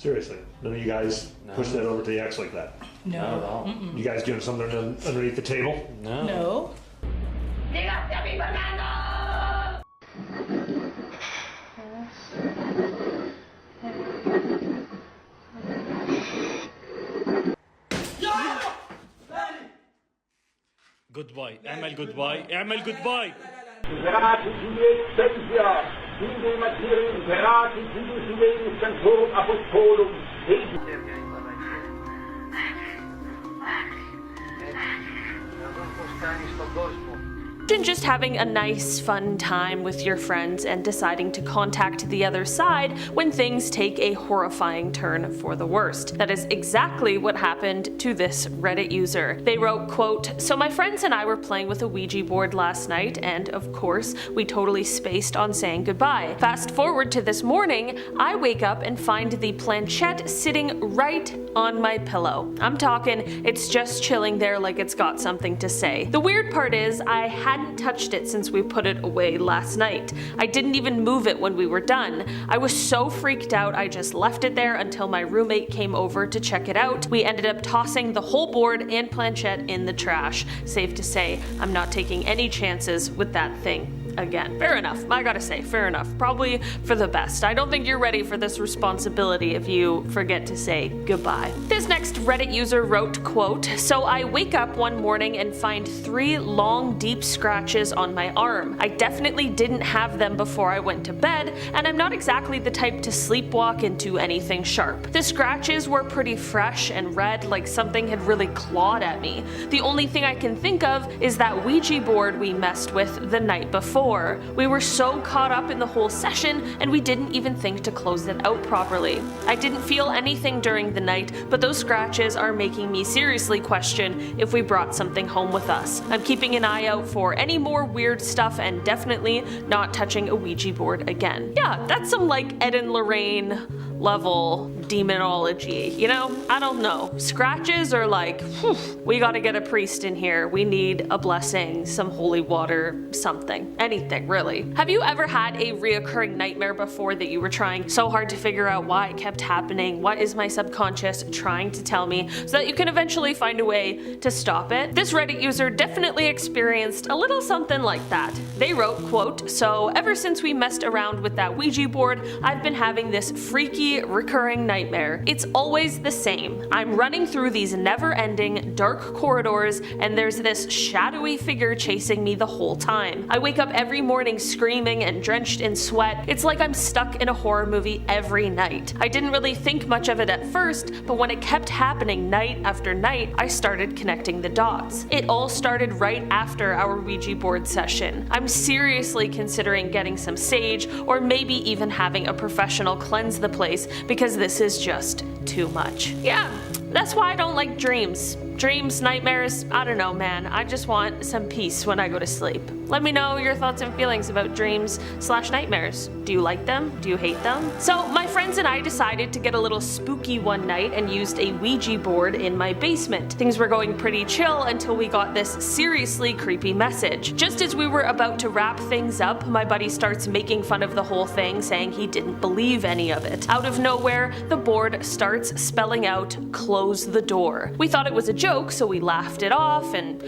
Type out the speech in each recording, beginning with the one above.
Seriously, none of you guys push that over to the X like that? No. Not at all. You guys doing something underneath the table? No. No. Goodbye. اعمل goodbye. اعمل goodbye. Imagine just having a nice, fun time with your friends and deciding to contact the other side when things take a horrifying turn for the worst. That is exactly what happened to this Reddit user. They wrote, quote, "So my friends and I were playing with a Ouija board last night, and of course, we totally spaced on saying goodbye. Fast forward to this morning, I wake up and find the planchette sitting right on my pillow. I'm talking, it's just chilling there like it's got something to say. The weird part is, I hadn't touched it since we put it away last night. I didn't even move it when we were done. I was so freaked out I just left it there until my roommate came over to check it out. We ended up tossing the whole board and planchette in the trash. Safe to say, I'm not taking any chances with that thing again." Fair enough, I gotta say, fair enough. Probably for the best. I don't think you're ready for this responsibility if you forget to say goodbye. This next Reddit user wrote, quote, "So I wake up one morning and find 3 long, deep scratches on my arm. I definitely didn't have them before I went to bed, and I'm not exactly the type to sleepwalk into anything sharp. The scratches were pretty fresh and red, like something had really clawed at me. The only thing I can think of is that Ouija board we messed with the night before. We were so caught up in the whole session, and we didn't even think to close it out properly. I didn't feel anything during the night, but those scratches are making me seriously question if we brought something home with us. I'm keeping an eye out for any more weird stuff and definitely not touching a Ouija board again." Yeah, that's some like Ed and Lorraine level demonology, you know? I don't know. Scratches are like, whew, we gotta get a priest in here. We need a blessing, some holy water, something. Anything, really. Have you ever had a reoccurring nightmare before that you were trying so hard to figure out why it kept happening? What is my subconscious trying to tell me, so that you can eventually find a way to stop it? This Reddit user definitely experienced a little something like that. They wrote, quote, "So ever since we messed around with that Ouija board, I've been having this freaky recurring nightmare. It's always the same. I'm running through these never-ending dark corridors, and there's this shadowy figure chasing me the whole time. I wake up every morning screaming and drenched in sweat. It's like I'm stuck in a horror movie every night. I didn't really think much of it at first, but when it kept happening night after night, I started connecting the dots. It all started right after our Ouija board session. I'm seriously considering getting some sage, or maybe even having a professional cleanse the place, because this is just too much." Yeah, that's why I don't like dreams. Dreams, nightmares, I don't know, man. I just want some peace when I go to sleep. Let me know your thoughts and feelings about dreams/nightmares. Do you like them? Do you hate them? So my friends and I decided to get a little spooky one night and used a Ouija board in my basement. Things were going pretty chill until we got this seriously creepy message. Just as we were about to wrap things up, my buddy starts making fun of the whole thing, saying he didn't believe any of it. Out of nowhere, the board starts spelling out, "Close the door." We thought it was a joke, so we laughed it off and,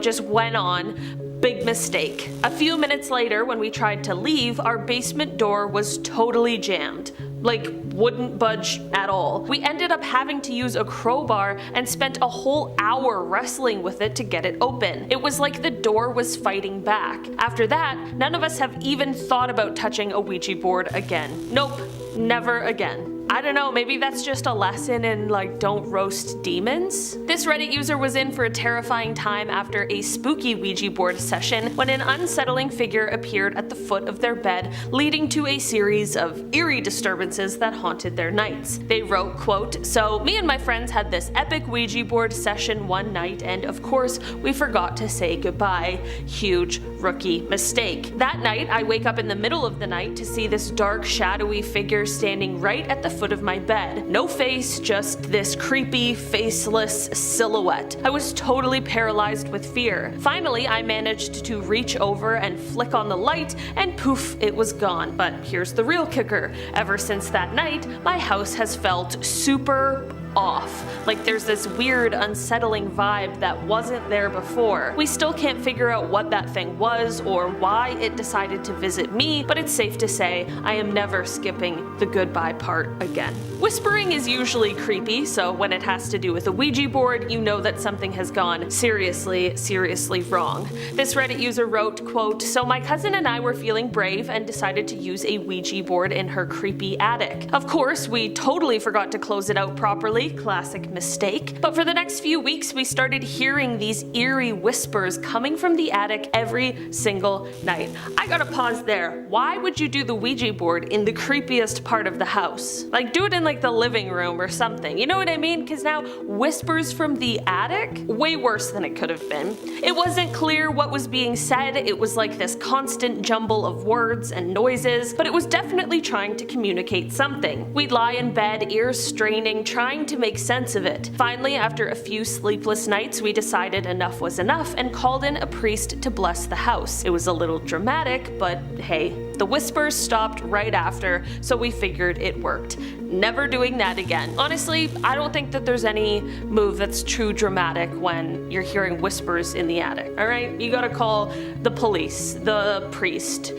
just went on. Big mistake. A few minutes later, when we tried to leave, our basement door was totally jammed. Like, wouldn't budge at all. We ended up having to use a crowbar and spent a whole hour wrestling with it to get it open. It was like the door was fighting back. After that, none of us have even thought about touching a Ouija board again. Nope, never again. I don't know, maybe that's just a lesson in, don't roast demons? This Reddit user was in for a terrifying time after a spooky Ouija board session when an unsettling figure appeared at the foot of their bed, leading to a series of eerie disturbances that haunted their nights. They wrote, quote, "So me and my friends had this epic Ouija board session one night, and of course, we forgot to say goodbye. Huge rookie mistake. That night, I wake up in the middle of the night to see this dark, shadowy figure standing right at the foot of my bed. No face, just this creepy, faceless silhouette. I was totally paralyzed with fear. Finally, I managed to reach over and flick on the light, and poof, it was gone. But here's the real kicker. Ever since that night, my house has felt super off. Like there's this weird, unsettling vibe that wasn't there before. We still can't figure out what that thing was or why it decided to visit me, but it's safe to say I am never skipping the goodbye part again. Whispering is usually creepy, so when it has to do with a Ouija board, you know that something has gone seriously wrong. This Reddit user wrote, quote, "So my cousin and I were feeling brave and decided to use a Ouija board in her creepy attic. Of course, we totally forgot to close it out properly, classic mistake, but for the next few weeks we started hearing these eerie whispers coming from the attic every single night." I gotta pause there. Why would you do the Ouija board in the creepiest part of the house? Like, do it in like the living room or something, you know what I mean? Because now whispers from the attic? Way worse than it could have been. It wasn't clear what was being said, it was like this constant jumble of words and noises, but it was definitely trying to communicate something. We'd lie in bed, ears straining, trying to make sense of it. Finally, after a few sleepless nights, we decided enough was enough and called in a priest to bless the house. It was a little dramatic, but hey, the whispers stopped right after, so we figured it worked. Never doing that again. Honestly, I don't think that there's any move that's too dramatic when you're hearing whispers in the attic, alright? You gotta call the police, the priest.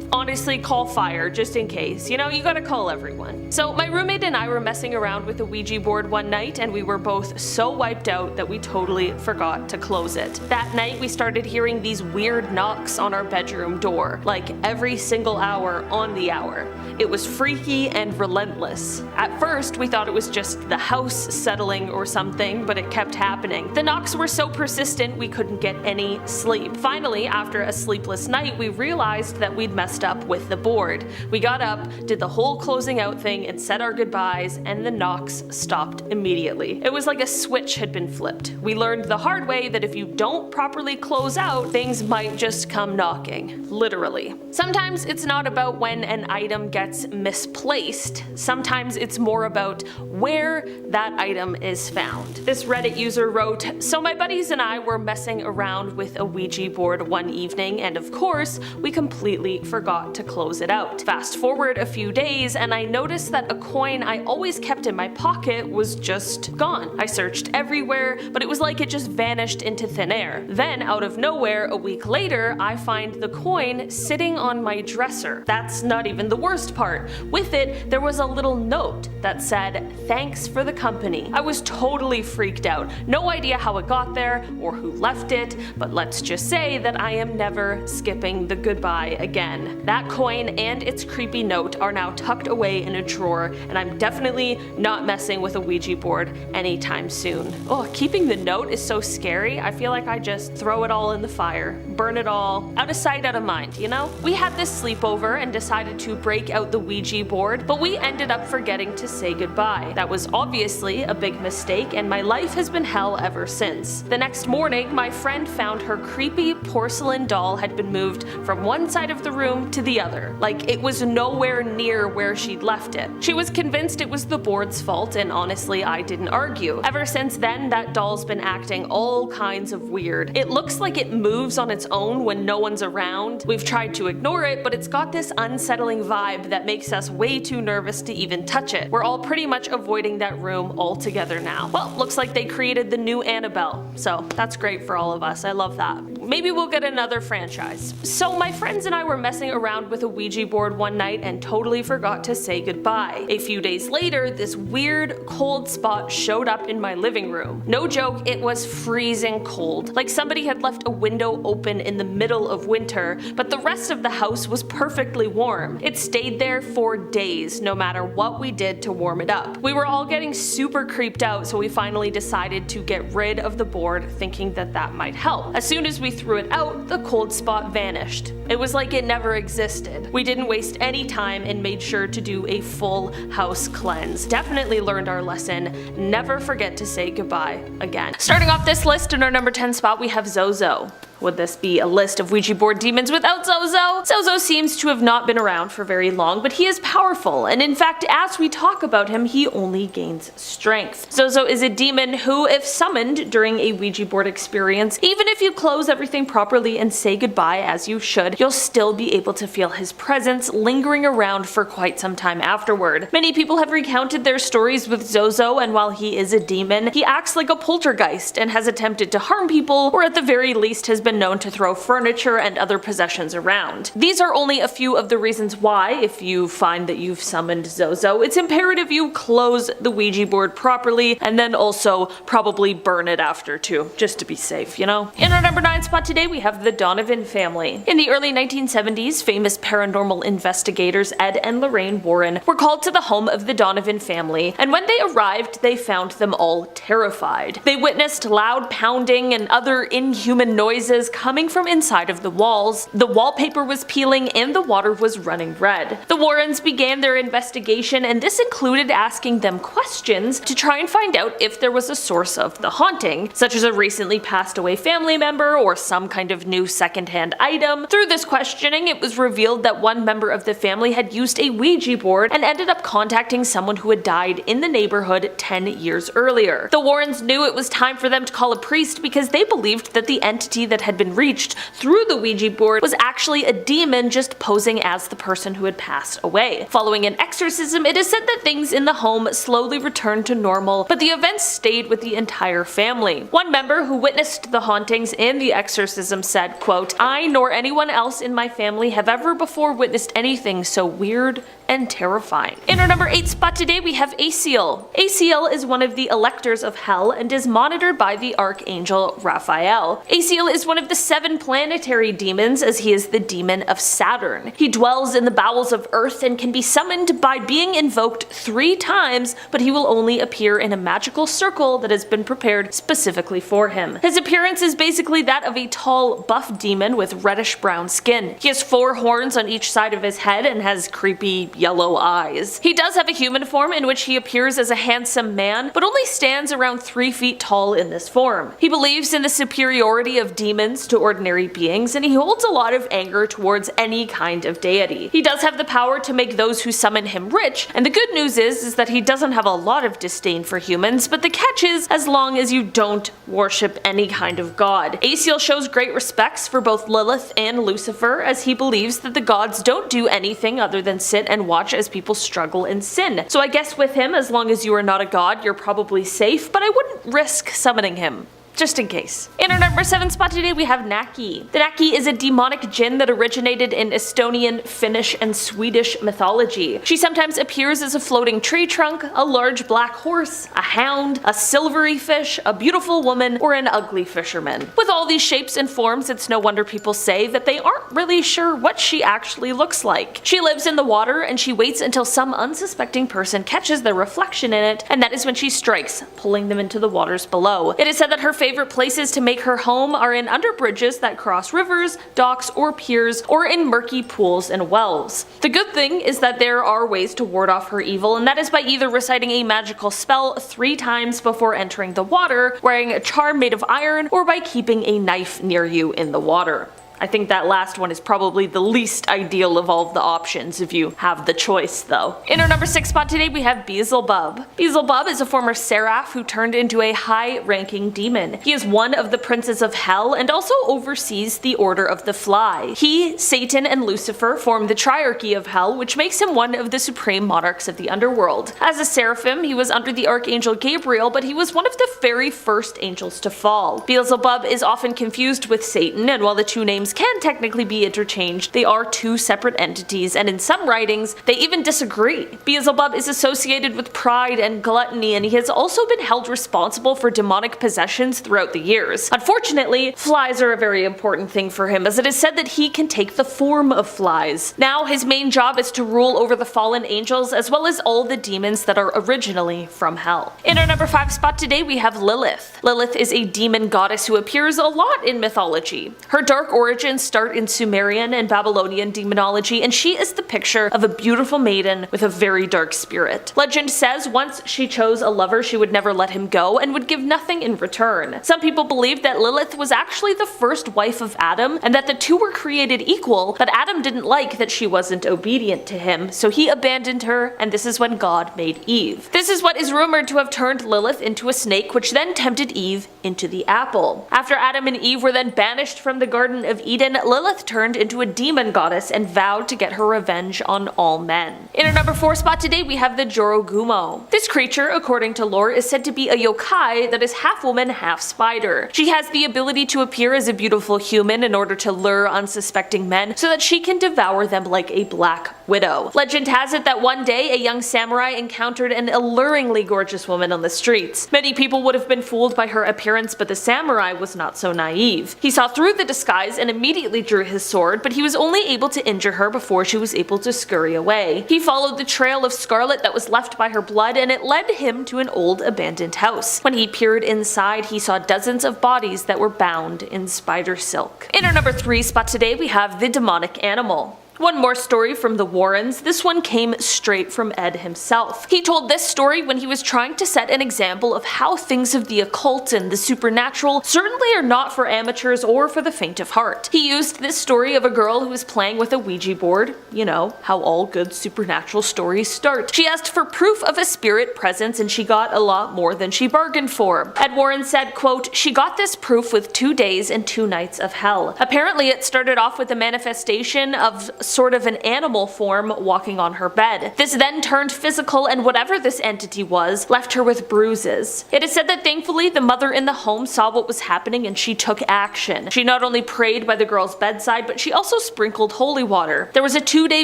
Honestly, call fire just in case. You know, you gotta call everyone. So my roommate and I were messing around with a Ouija board one night and we were both so wiped out that we totally forgot to close it. That night we started hearing these weird knocks on our bedroom door, like every single hour on the hour. It was freaky and relentless. At first we thought it was just the house settling or something, but it kept happening. The knocks were so persistent we couldn't get any sleep. Finally, after a sleepless night, we realized that we'd messed up with the board. We got up, did the whole closing out thing and said our goodbyes, and the knocks stopped immediately. It was like a switch had been flipped. We learned the hard way that if you don't properly close out, things might just come knocking. Literally. Sometimes it's not about when an item gets misplaced. Sometimes it's more about where that item is found. This Reddit user wrote, "So my buddies and I were messing around with a Ouija board one evening, and of course, we completely forgot to close it out. Fast forward a few days and I noticed that a coin I always kept in my pocket was just gone. I searched everywhere, but it was like it just vanished into thin air. Then out of nowhere, a week later, I find the coin sitting on my dresser. That's not even the worst part. With it, there was a little note that said, 'Thanks for the company.' I was totally freaked out. No idea how it got there or who left it, but let's just say that I am never skipping the goodbye again. That coin and its creepy note are now tucked away in a drawer, and I'm definitely not messing with a Ouija board anytime soon." Oh, keeping the note is so scary. I feel like I just throw it all in the fire, burn it all, out of sight, out of mind, you know? We had this sleepover and decided to break out the Ouija board, but we ended up forgetting to say goodbye. That was obviously a big mistake, and my life has been hell ever since. The next morning, my friend found her creepy porcelain doll had been moved from one side of the room to the other. Like, it was nowhere near where she'd left it. She was convinced it was the board's fault, and honestly, I didn't argue. Ever since then, that doll's been acting all kinds of weird. It looks like it moves on its own when no one's around. We've tried to ignore it, but it's got this unsettling vibe that makes us way too nervous to even touch it. We're all pretty much avoiding that room altogether now. Well, looks like they created the new Annabelle, so that's great for all of us. I love that. Maybe we'll get another franchise. So my friends and I were messing around with a Ouija board one night and totally forgot to say goodbye. A few days later, this weird cold spot showed up in my living room. No joke, it was freezing cold. Like somebody had left a window open in the middle of winter, but the rest of the house was perfectly warm. It stayed there for days, no matter what we did to warm it up. We were all getting super creeped out, so we finally decided to get rid of the board, thinking that that might help. As soon as we threw it out, the cold spot vanished. It was like it never existed. We didn't waste any time and made sure to do a full house cleanse. Definitely learned our lesson. Never forget to say goodbye again. Starting off this list in our number 10 spot, we have Zozo. Would this be a list of Ouija board demons without Zozo? Zozo seems to have not been around for very long, but he is powerful, and in fact, as we talk about him, he only gains strength. Zozo is a demon who, if summoned during a Ouija board experience, even if you close everything properly and say goodbye as you should, you'll still be able to feel his presence lingering around for quite some time afterward. Many people have recounted their stories with Zozo, and while he is a demon, he acts like a poltergeist and has attempted to harm people, or at the very least has been known to throw furniture and other possessions around. These are only a few of the reasons why, if you find that you've summoned Zozo, it's imperative you close the Ouija board properly and then also probably burn it after too, just to be safe, you know? In our number 9 spot today we have the Donovan family. In the early 1970s, famous paranormal investigators Ed and Lorraine Warren were called to the home of the Donovan family, and when they arrived they found them all terrified. They witnessed loud pounding and other inhuman noises coming from inside of the walls. The wallpaper was peeling and the water was running red. The Warrens began their investigation, and this included asking them questions to try and find out if there was a source of the haunting, such as a recently passed away family member or some kind of new secondhand item. Through this questioning, it was revealed that one member of the family had used a Ouija board and ended up contacting someone who had died in the neighborhood 10 years earlier. The Warrens knew it was time for them to call a priest because they believed that the entity that had been reached through the Ouija board was actually a demon just posing as the person who had passed away. Following an exorcism, it is said that things in the home slowly returned to normal, but the events stayed with the entire family. One member who witnessed the hauntings and the exorcism said, quote, "I nor anyone else in my family have ever before witnessed anything so weird and terrifying." In our number 8 spot today we have Aciel. Aciel is one of the electors of hell and is monitored by the archangel Raphael. Aciel is one of the 7 planetary demons, as he is the demon of Saturn. He dwells in the bowels of Earth and can be summoned by being invoked 3 times, but he will only appear in a magical circle that has been prepared specifically for him. His appearance is basically that of a tall, buff demon with reddish-brown skin. He has 4 horns on each side of his head and has creepy yellow eyes. He does have a human form in which he appears as a handsome man, but only stands around 3 feet tall in this form. He believes in the superiority of demons to ordinary beings, and he holds a lot of anger towards any kind of deity. He does have the power to make those who summon him rich, and the good news is that he doesn't have a lot of disdain for humans, but the catch is as long as you don't worship any kind of god. Aciel shows great respects for both Lilith and Lucifer, as he believes that the gods don't do anything other than sit and watch as people struggle in sin. So I guess with him, as long as you are not a god, you're probably safe, but I wouldn't risk summoning him, just in case. In our number 7 spot today we have Naki. The Naki is a demonic jinn that originated in Estonian, Finnish, and Swedish mythology. She sometimes appears as a floating tree trunk, a large black horse, a hound, a silvery fish, a beautiful woman, or an ugly fisherman. With all these shapes and forms, it's no wonder people say that they aren't really sure what she actually looks like. She lives in the water, and she waits until some unsuspecting person catches their reflection in it, and that is when she strikes, pulling them into the waters below. It is said that her favorite places to make her home are in under bridges that cross rivers, docks, or piers, or in murky pools and wells. The good thing is that there are ways to ward off her evil, and that is by either reciting a magical spell 3 times before entering the water, wearing a charm made of iron, or by keeping a knife near you in the water. I think that last one is probably the least ideal of all of the options if you have the choice though. In our number 6 spot today we have Beelzebub. Beelzebub is a former seraph who turned into a high-ranking demon. He is one of the princes of hell and also oversees the Order of the Fly. He, Satan, and Lucifer form the triarchy of hell, which makes him one of the supreme monarchs of the underworld. As a seraphim, he was under the archangel Gabriel, but he was one of the very first angels to fall. Beelzebub is often confused with Satan, and while the two names can technically be interchanged, they are 2 separate entities, and in some writings, they even disagree. Beelzebub is associated with pride and gluttony, and he has also been held responsible for demonic possessions throughout the years. Unfortunately, flies are a very important thing for him, as it is said that he can take the form of flies. Now, his main job is to rule over the fallen angels, as well as all the demons that are originally from hell. In our number 5 spot today, we have Lilith. Lilith is a demon goddess who appears a lot in mythology. Her dark origin origins start in Sumerian and Babylonian demonology, and she is the picture of a beautiful maiden with a very dark spirit. Legend says once she chose a lover, she would never let him go and would give nothing in return. Some people believe that Lilith was actually the first wife of Adam, and that the two were created equal, but Adam didn't like that she wasn't obedient to him, so he abandoned her, and this is when God made Eve. This is what is rumored to have turned Lilith into a snake, which then tempted Eve into the apple. After Adam and Eve were then banished from the Garden of Eden, Lilith turned into a demon goddess and vowed to get her revenge on all men. In our number 4 spot today, we have the Jorogumo. This creature, according to lore, is said to be a yokai that is half woman, half spider. She has the ability to appear as a beautiful human in order to lure unsuspecting men so that she can devour them like a black widow. Legend has it that one day a young samurai encountered an alluringly gorgeous woman on the streets. Many people would have been fooled by her appearance, but the samurai was not so naive. He saw through the disguise and immediately drew his sword, but he was only able to injure her before she was able to scurry away. He followed the trail of scarlet that was left by her blood, and it led him to an old abandoned house. When he peered inside, he saw dozens of bodies that were bound in spider silk. In our number 3 spot today, we have the demonic animal. One more story from the Warrens. This one came straight from Ed himself. He told this story when he was trying to set an example of how things of the occult and the supernatural certainly are not for amateurs or for the faint of heart. He used this story of a girl who was playing with a Ouija board. You know, how all good supernatural stories start. She asked for proof of a spirit presence and she got a lot more than she bargained for. Ed Warren said, quote, "She got this proof with 2 days and 2 nights of hell. Apparently it started off with a manifestation of sort of an animal form walking on her bed. This then turned physical, and whatever this entity was left her with bruises. It is said that thankfully the mother in the home saw what was happening and she took action. She not only prayed by the girl's bedside, but she also sprinkled holy water. There was a 2-day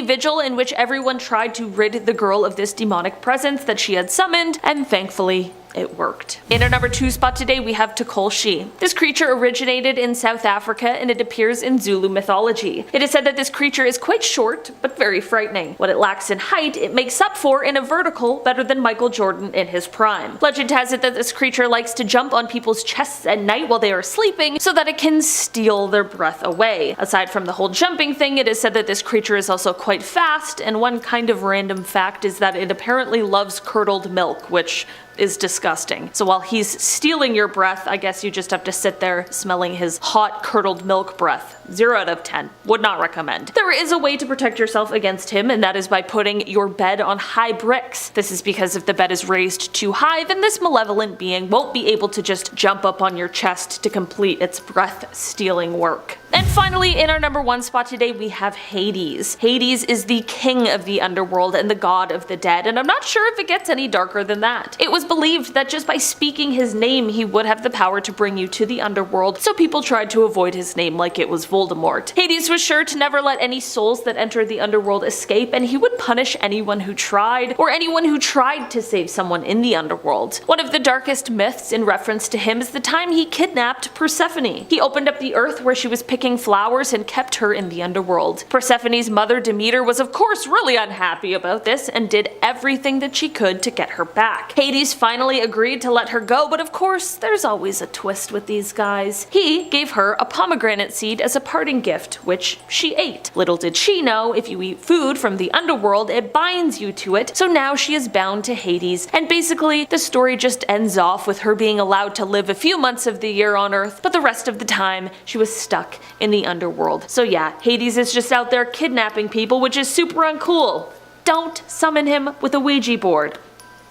vigil in which everyone tried to rid the girl of this demonic presence that she had summoned, and thankfully it worked." In our number 2 spot today, we have Tukolshi. This creature originated in South Africa and it appears in Zulu mythology. It is said that this creature is quite short, but very frightening. What it lacks in height, it makes up for in a vertical better than Michael Jordan in his prime. Legend has it that this creature likes to jump on people's chests at night while they are sleeping so that it can steal their breath away. Aside from the whole jumping thing, it is said that this creature is also quite fast, and one kind of random fact is that it apparently loves curdled milk, which is disgusting. So while he's stealing your breath, I guess you just have to sit there smelling his hot curdled milk breath. 0 out of 10. Would not recommend. There is a way to protect yourself against him, and that is by putting your bed on high bricks. This is because if the bed is raised too high, then this malevolent being won't be able to just jump up on your chest to complete its breath-stealing work. And finally, in our number 1 spot today, we have Hades. Hades is the king of the underworld and the god of the dead, and I'm not sure if it gets any darker than that. It was believed that just by speaking his name, he would have the power to bring you to the underworld, so people tried to avoid his name like it was Voldemort. Hades was sure to never let any souls that entered the underworld escape, and he would punish anyone who tried, or anyone who tried to save someone in the underworld. One of the darkest myths in reference to him is the time he kidnapped Persephone. He opened up the earth where she was picking flowers and kept her in the underworld. Persephone's mother Demeter was of course really unhappy about this and did everything that she could to get her back. Hades finally agreed to let her go, but of course there's always a twist with these guys. He gave her a pomegranate seed as a parting gift, which she ate. Little did she know, if you eat food from the underworld, it binds you to it, so now she is bound to Hades, and basically the story just ends off with her being allowed to live a few months of the year on Earth, but the rest of the time she was stuck in the underworld. So yeah, Hades is just out there kidnapping people, which is super uncool. Don't summon him with a Ouija board.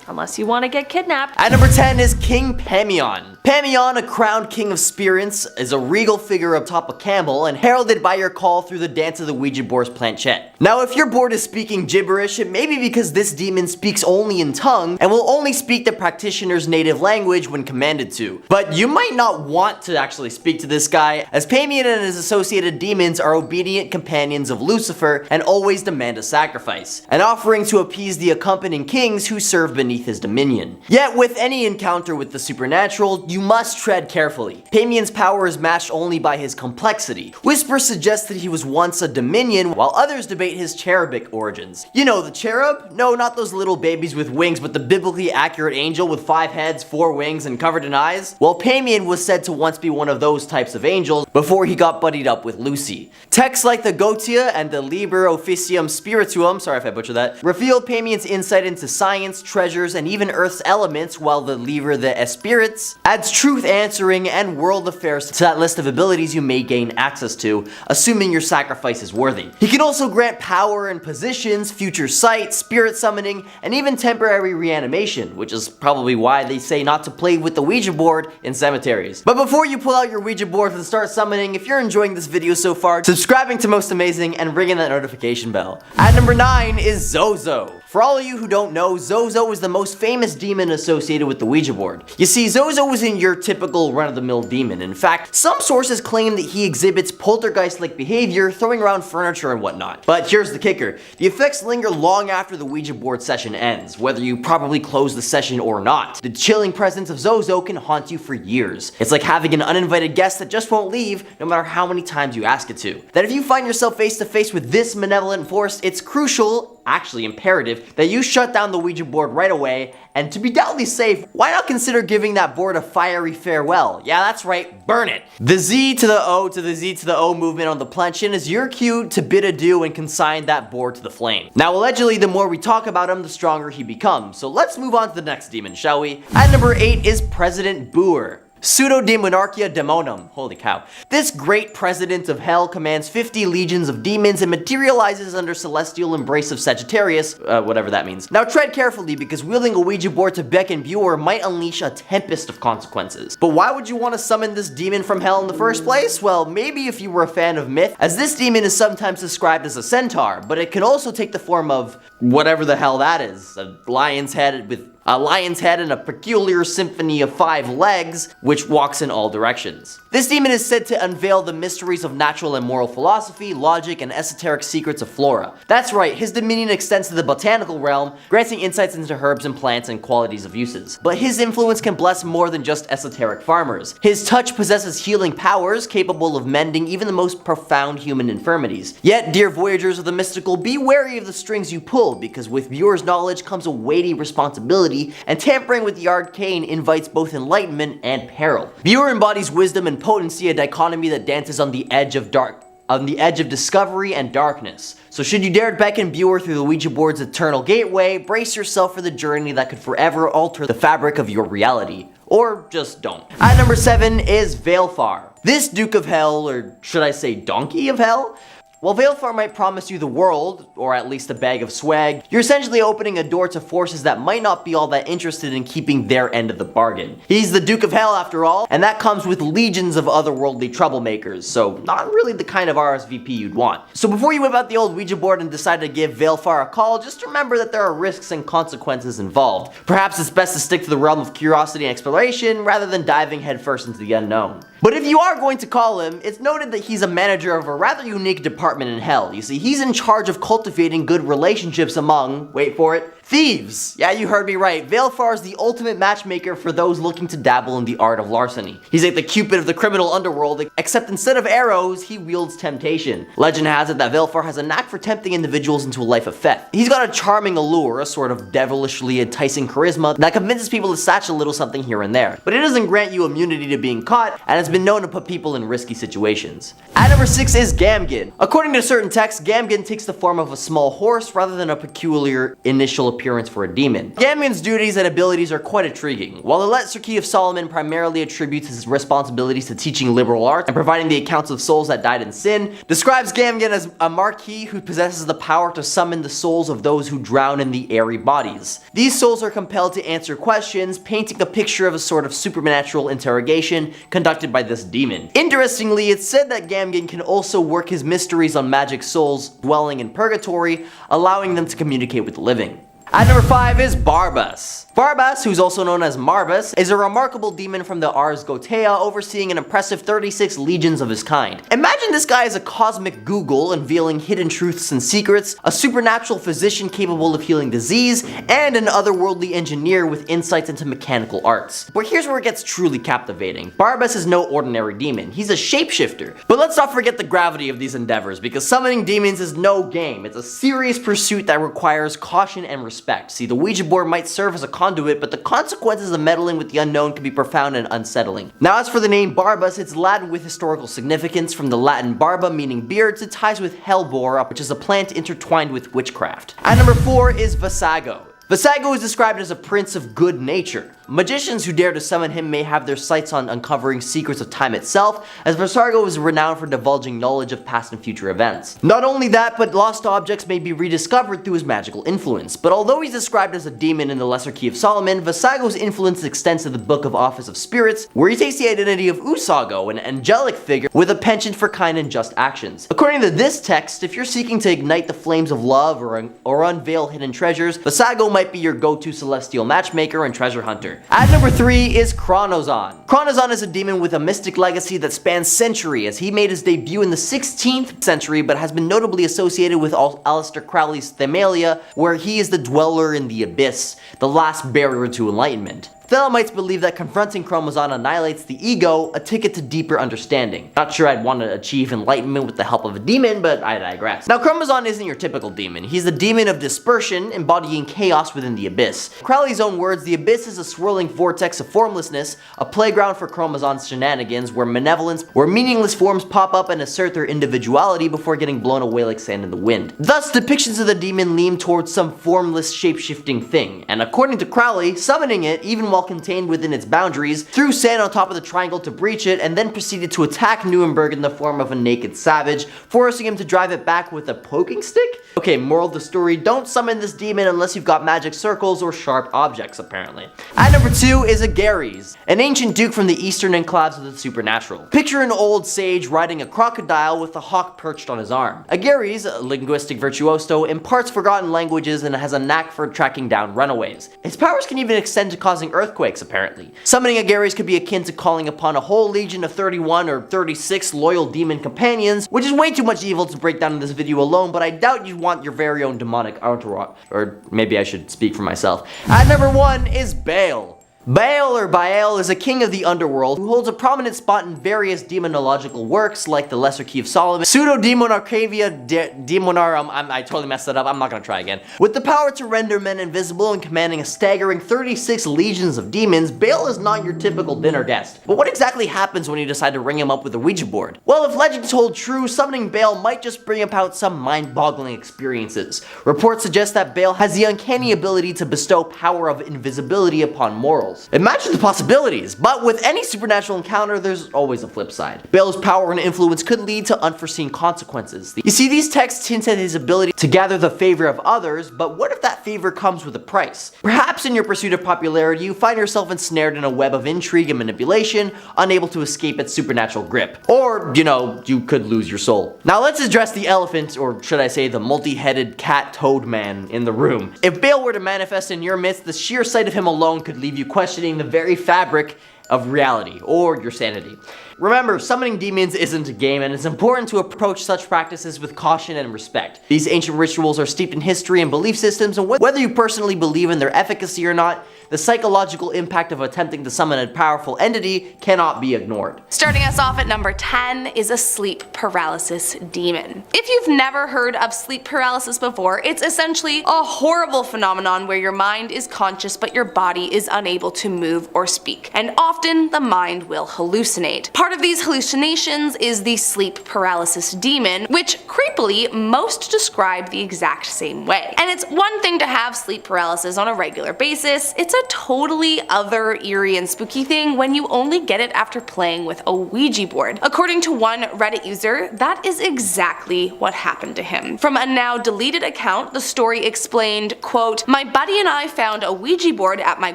Unless you want to get kidnapped. At number 10 is King Pamion. Pamion, a crowned king of spirits, is a regal figure atop a camel and heralded by your call through the dance of the Ouija board's planchette. Now if your board is speaking gibberish, it may be because this demon speaks only in tongue and will only speak the practitioner's native language when commanded to. But you might not want to actually speak to this guy, as Pamion and his associated demons are obedient companions of Lucifer and always demand a sacrifice, an offering to appease the accompanying kings who serve beneath his dominion. Yet with any encounter with the supernatural, you must tread carefully. Pamion's power is matched only by his complexity. Whispers suggest that he was once a dominion, while others debate his cherubic origins. You know, the cherub? No, not those little babies with wings, but the biblically accurate angel with 5 heads, 4 wings, and covered in eyes? Well, Pamion was said to once be one of those types of angels before he got buddied up with Lucy. Texts like the Gotia and the Liber Officium Spirituum, sorry if I butchered that, reveal Pamion's insight into science, treasures, and even Earth's elements, while the Livre de Espirits adds truth answering and world affairs to that list of abilities you may gain access to, assuming your sacrifice is worthy. He can also grant power and positions, future sight, spirit summoning, and even temporary reanimation, which is probably why they say not to play with the Ouija board in cemeteries. But before you pull out your Ouija board and start summoning, if you're enjoying this video so far, subscribing to Most Amazing and ringing that notification bell. At number 9 is Zozo. For all of you who don't know, Zozo is the most famous demon associated with the Ouija board. You see, Zozo isn't your typical run-of-the-mill demon. In fact, some sources claim that he exhibits poltergeist-like behavior, throwing around furniture and whatnot. But here's the kicker. The effects linger long after the Ouija board session ends, whether you properly close the session or not. The chilling presence of Zozo can haunt you for years. It's like having an uninvited guest that just won't leave, no matter how many times you ask it to. That if you find yourself face to face with this malevolent force, it's crucial, actually imperative, that you shut down the Ouija board right away, and to be doubly safe, why not consider giving that board a fiery farewell? Yeah, that's right, burn it! The Z to the O to the Z to the O movement on the planchen is your cue to bid adieu and consign that board to the flame. Now, allegedly, the more we talk about him, the stronger he becomes, so let's move on to the next demon, shall we? At number 8 is President Boer. Pseudo-Demonarchia Demonum. Holy cow. This great president of hell commands 50 legions of demons and materializes under celestial embrace of Sagittarius, whatever that means. Now tread carefully, because wielding a Ouija board to beckon Buer might unleash a tempest of consequences. But why would you want to summon this demon from hell in the first place? Well, maybe if you were a fan of myth, as this demon is sometimes described as a centaur, but it can also take the form of whatever the hell that is. A lion's head and a peculiar symphony of 5 legs, which walks in all directions. This demon is said to unveil the mysteries of natural and moral philosophy, logic, and esoteric secrets of flora. That's right, his dominion extends to the botanical realm, granting insights into herbs and plants and qualities of uses. But his influence can bless more than just esoteric farmers. His touch possesses healing powers, capable of mending even the most profound human infirmities. Yet, dear voyagers of the mystical, be wary of the strings you pull, because with Buer's knowledge comes a weighty responsibility, and tampering with the arcane invites both enlightenment and peril. Buer embodies wisdom and potency, a dichotomy that dances on the edge of discovery and darkness. So should you dare beckon Buer through the Ouija board's eternal gateway, brace yourself for the journey that could forever alter the fabric of your reality. Or just don't. At number 7 is Veilfar. This Duke of Hell, or should I say Donkey of Hell? While Veilfar might promise you the world, or at least a bag of swag, you're essentially opening a door to forces that might not be all that interested in keeping their end of the bargain. He's the Duke of Hell after all, and that comes with legions of otherworldly troublemakers, so not really the kind of RSVP you'd want. So before you whip out the old Ouija board and decide to give Veilfar a call, just remember that there are risks and consequences involved. Perhaps it's best to stick to the realm of curiosity and exploration rather than diving headfirst into the unknown. But if you are going to call him, it's noted that he's a manager of a rather unique department in hell. You see, he's in charge of cultivating good relationships among, wait for it, thieves! Yeah, you heard me right. Veilfar is the ultimate matchmaker for those looking to dabble in the art of larceny. He's like the Cupid of the criminal underworld, except instead of arrows, he wields temptation. Legend has it that Veilfar has a knack for tempting individuals into a life of theft. He's got a charming allure, a sort of devilishly enticing charisma that convinces people to snatch a little something here and there. But it doesn't grant you immunity to being caught, and has been known to put people in risky situations. At number 6 is Gamgin. According to certain texts, Gamgin takes the form of a small horse rather than a peculiar initial appearance for a demon. Gamgin's duties and abilities are quite intriguing. While the Lesser Key of Solomon primarily attributes his responsibilities to teaching liberal arts and providing the accounts of souls that died in sin, describes Gamgin as a marquis who possesses the power to summon the souls of those who drown in the airy bodies. These souls are compelled to answer questions, painting a picture of a sort of supernatural interrogation conducted by this demon. Interestingly, it's said that Gamgin can also work his mysteries on magic souls dwelling in purgatory, allowing them to communicate with the living. At number 5 is Barbas. Barbas, who's also known as Marbas, is a remarkable demon from the Ars Goetia, overseeing an impressive 36 legions of his kind. Imagine this guy as a cosmic Google, unveiling hidden truths and secrets, a supernatural physician capable of healing disease, and an otherworldly engineer with insights into mechanical arts. But here's where it gets truly captivating. Barbas is no ordinary demon, he's a shapeshifter. But let's not forget the gravity of these endeavors, because summoning demons is no game. It's a serious pursuit that requires caution and respect. See, the Ouija board might serve as a conduit, but the consequences of meddling with the unknown can be profound and unsettling. Now, as for the name Barbas, it's Latin with historical significance. From the Latin barba, meaning beards, it ties with hellebore, which is a plant intertwined with witchcraft. At number 4 is Vasago. Vasago is described as a prince of good nature. Magicians who dare to summon him may have their sights on uncovering secrets of time itself, as Vasago is renowned for divulging knowledge of past and future events. Not only that, but lost objects may be rediscovered through his magical influence. But although he's described as a demon in the Lesser Key of Solomon, Vasago's influence extends to the Book of Office of Spirits, where he takes the identity of Usago, an angelic figure with a penchant for kind and just actions. According to this text, if you're seeking to ignite the flames of love or unveil hidden treasures, Vasago might be your go-to celestial matchmaker and treasure hunter. At number 3 is Chronozon. Chronozon is a demon with a mystic legacy that spans centuries, as he made his debut in the 16th century, but has been notably associated with Aleister Crowley's Themalia, where he is the dweller in the abyss, the last barrier to enlightenment. Thelemites believe that confronting Chronozon annihilates the ego, a ticket to deeper understanding. Not sure I'd want to achieve enlightenment with the help of a demon, but I digress. Now, Chronozon isn't your typical demon. He's the demon of dispersion, embodying chaos within the abyss. Crowley's own words, the abyss is a swirling vortex of formlessness, a playground for Chronozon's shenanigans, where meaningless forms pop up and assert their individuality before getting blown away like sand in the wind. Thus, depictions of the demon lean towards some formless, shape-shifting thing, and according to Crowley, summoning it, even while contained within its boundaries, threw sand on top of the triangle to breach it, and then proceeded to attack Nuremberg in the form of a naked savage, forcing him to drive it back with a poking stick? Okay, moral of the story, don't summon this demon unless you've got magic circles or sharp objects, apparently. At number 2 is Agares, an ancient duke from the eastern enclaves of the supernatural. Picture an old sage riding a crocodile with a hawk perched on his arm. Agares, a linguistic virtuoso, imparts forgotten languages and has a knack for tracking down runaways. His powers can even extend to causing earthquakes, apparently. Summoning Agares could be akin to calling upon a whole legion of 31 or 36 loyal demon companions, which is way too much evil to break down in this video alone, but I doubt you'd want your very own demonic entourage. Or maybe I should speak for myself. At number 1 is Baal. Baal or Baal is a king of the underworld who holds a prominent spot in various demonological works like the Lesser Key of Solomon, Pseudo-Demonarcavia Demonarum, I totally messed that up, I'm not gonna try again. With the power to render men invisible and commanding a staggering 36 legions of demons, Baal is not your typical dinner guest. But what exactly happens when you decide to ring him up with a Ouija board? Well, if legends hold true, summoning Baal might just bring about some mind-boggling experiences. Reports suggest that Baal has the uncanny ability to bestow power of invisibility upon mortals. Imagine the possibilities, but with any supernatural encounter, there's always a flip side. Baal's power and influence could lead to unforeseen consequences. You see, these texts hint at his ability to gather the favor of others, but what if that favor comes with a price? Perhaps in your pursuit of popularity, you find yourself ensnared in a web of intrigue and manipulation, unable to escape its supernatural grip. Or, you could lose your soul. Now let's address the elephant, or should I say the multi-headed cat-toad man in the room. If Baal were to manifest in your midst, the sheer sight of him alone could leave you questioning the very fabric of reality, or your sanity. Remember, summoning demons isn't a game, and it's important to approach such practices with caution and respect. These ancient rituals are steeped in history and belief systems, and whether you personally believe in their efficacy or not, the psychological impact of attempting to summon a powerful entity cannot be ignored. Starting us off at number 10 is a sleep paralysis demon. If you've never heard of sleep paralysis before, it's essentially a horrible phenomenon where your mind is conscious but your body is unable to move or speak, and often the mind will hallucinate. Part of these hallucinations is the sleep paralysis demon, which creepily most describe the exact same way. And it's one thing to have sleep paralysis on a regular basis, it's a totally other, eerie and spooky thing when you only get it after playing with a Ouija board. According to one Reddit user, that is exactly what happened to him. From a now deleted account, the story explained, quote, "My buddy and I found a Ouija board at my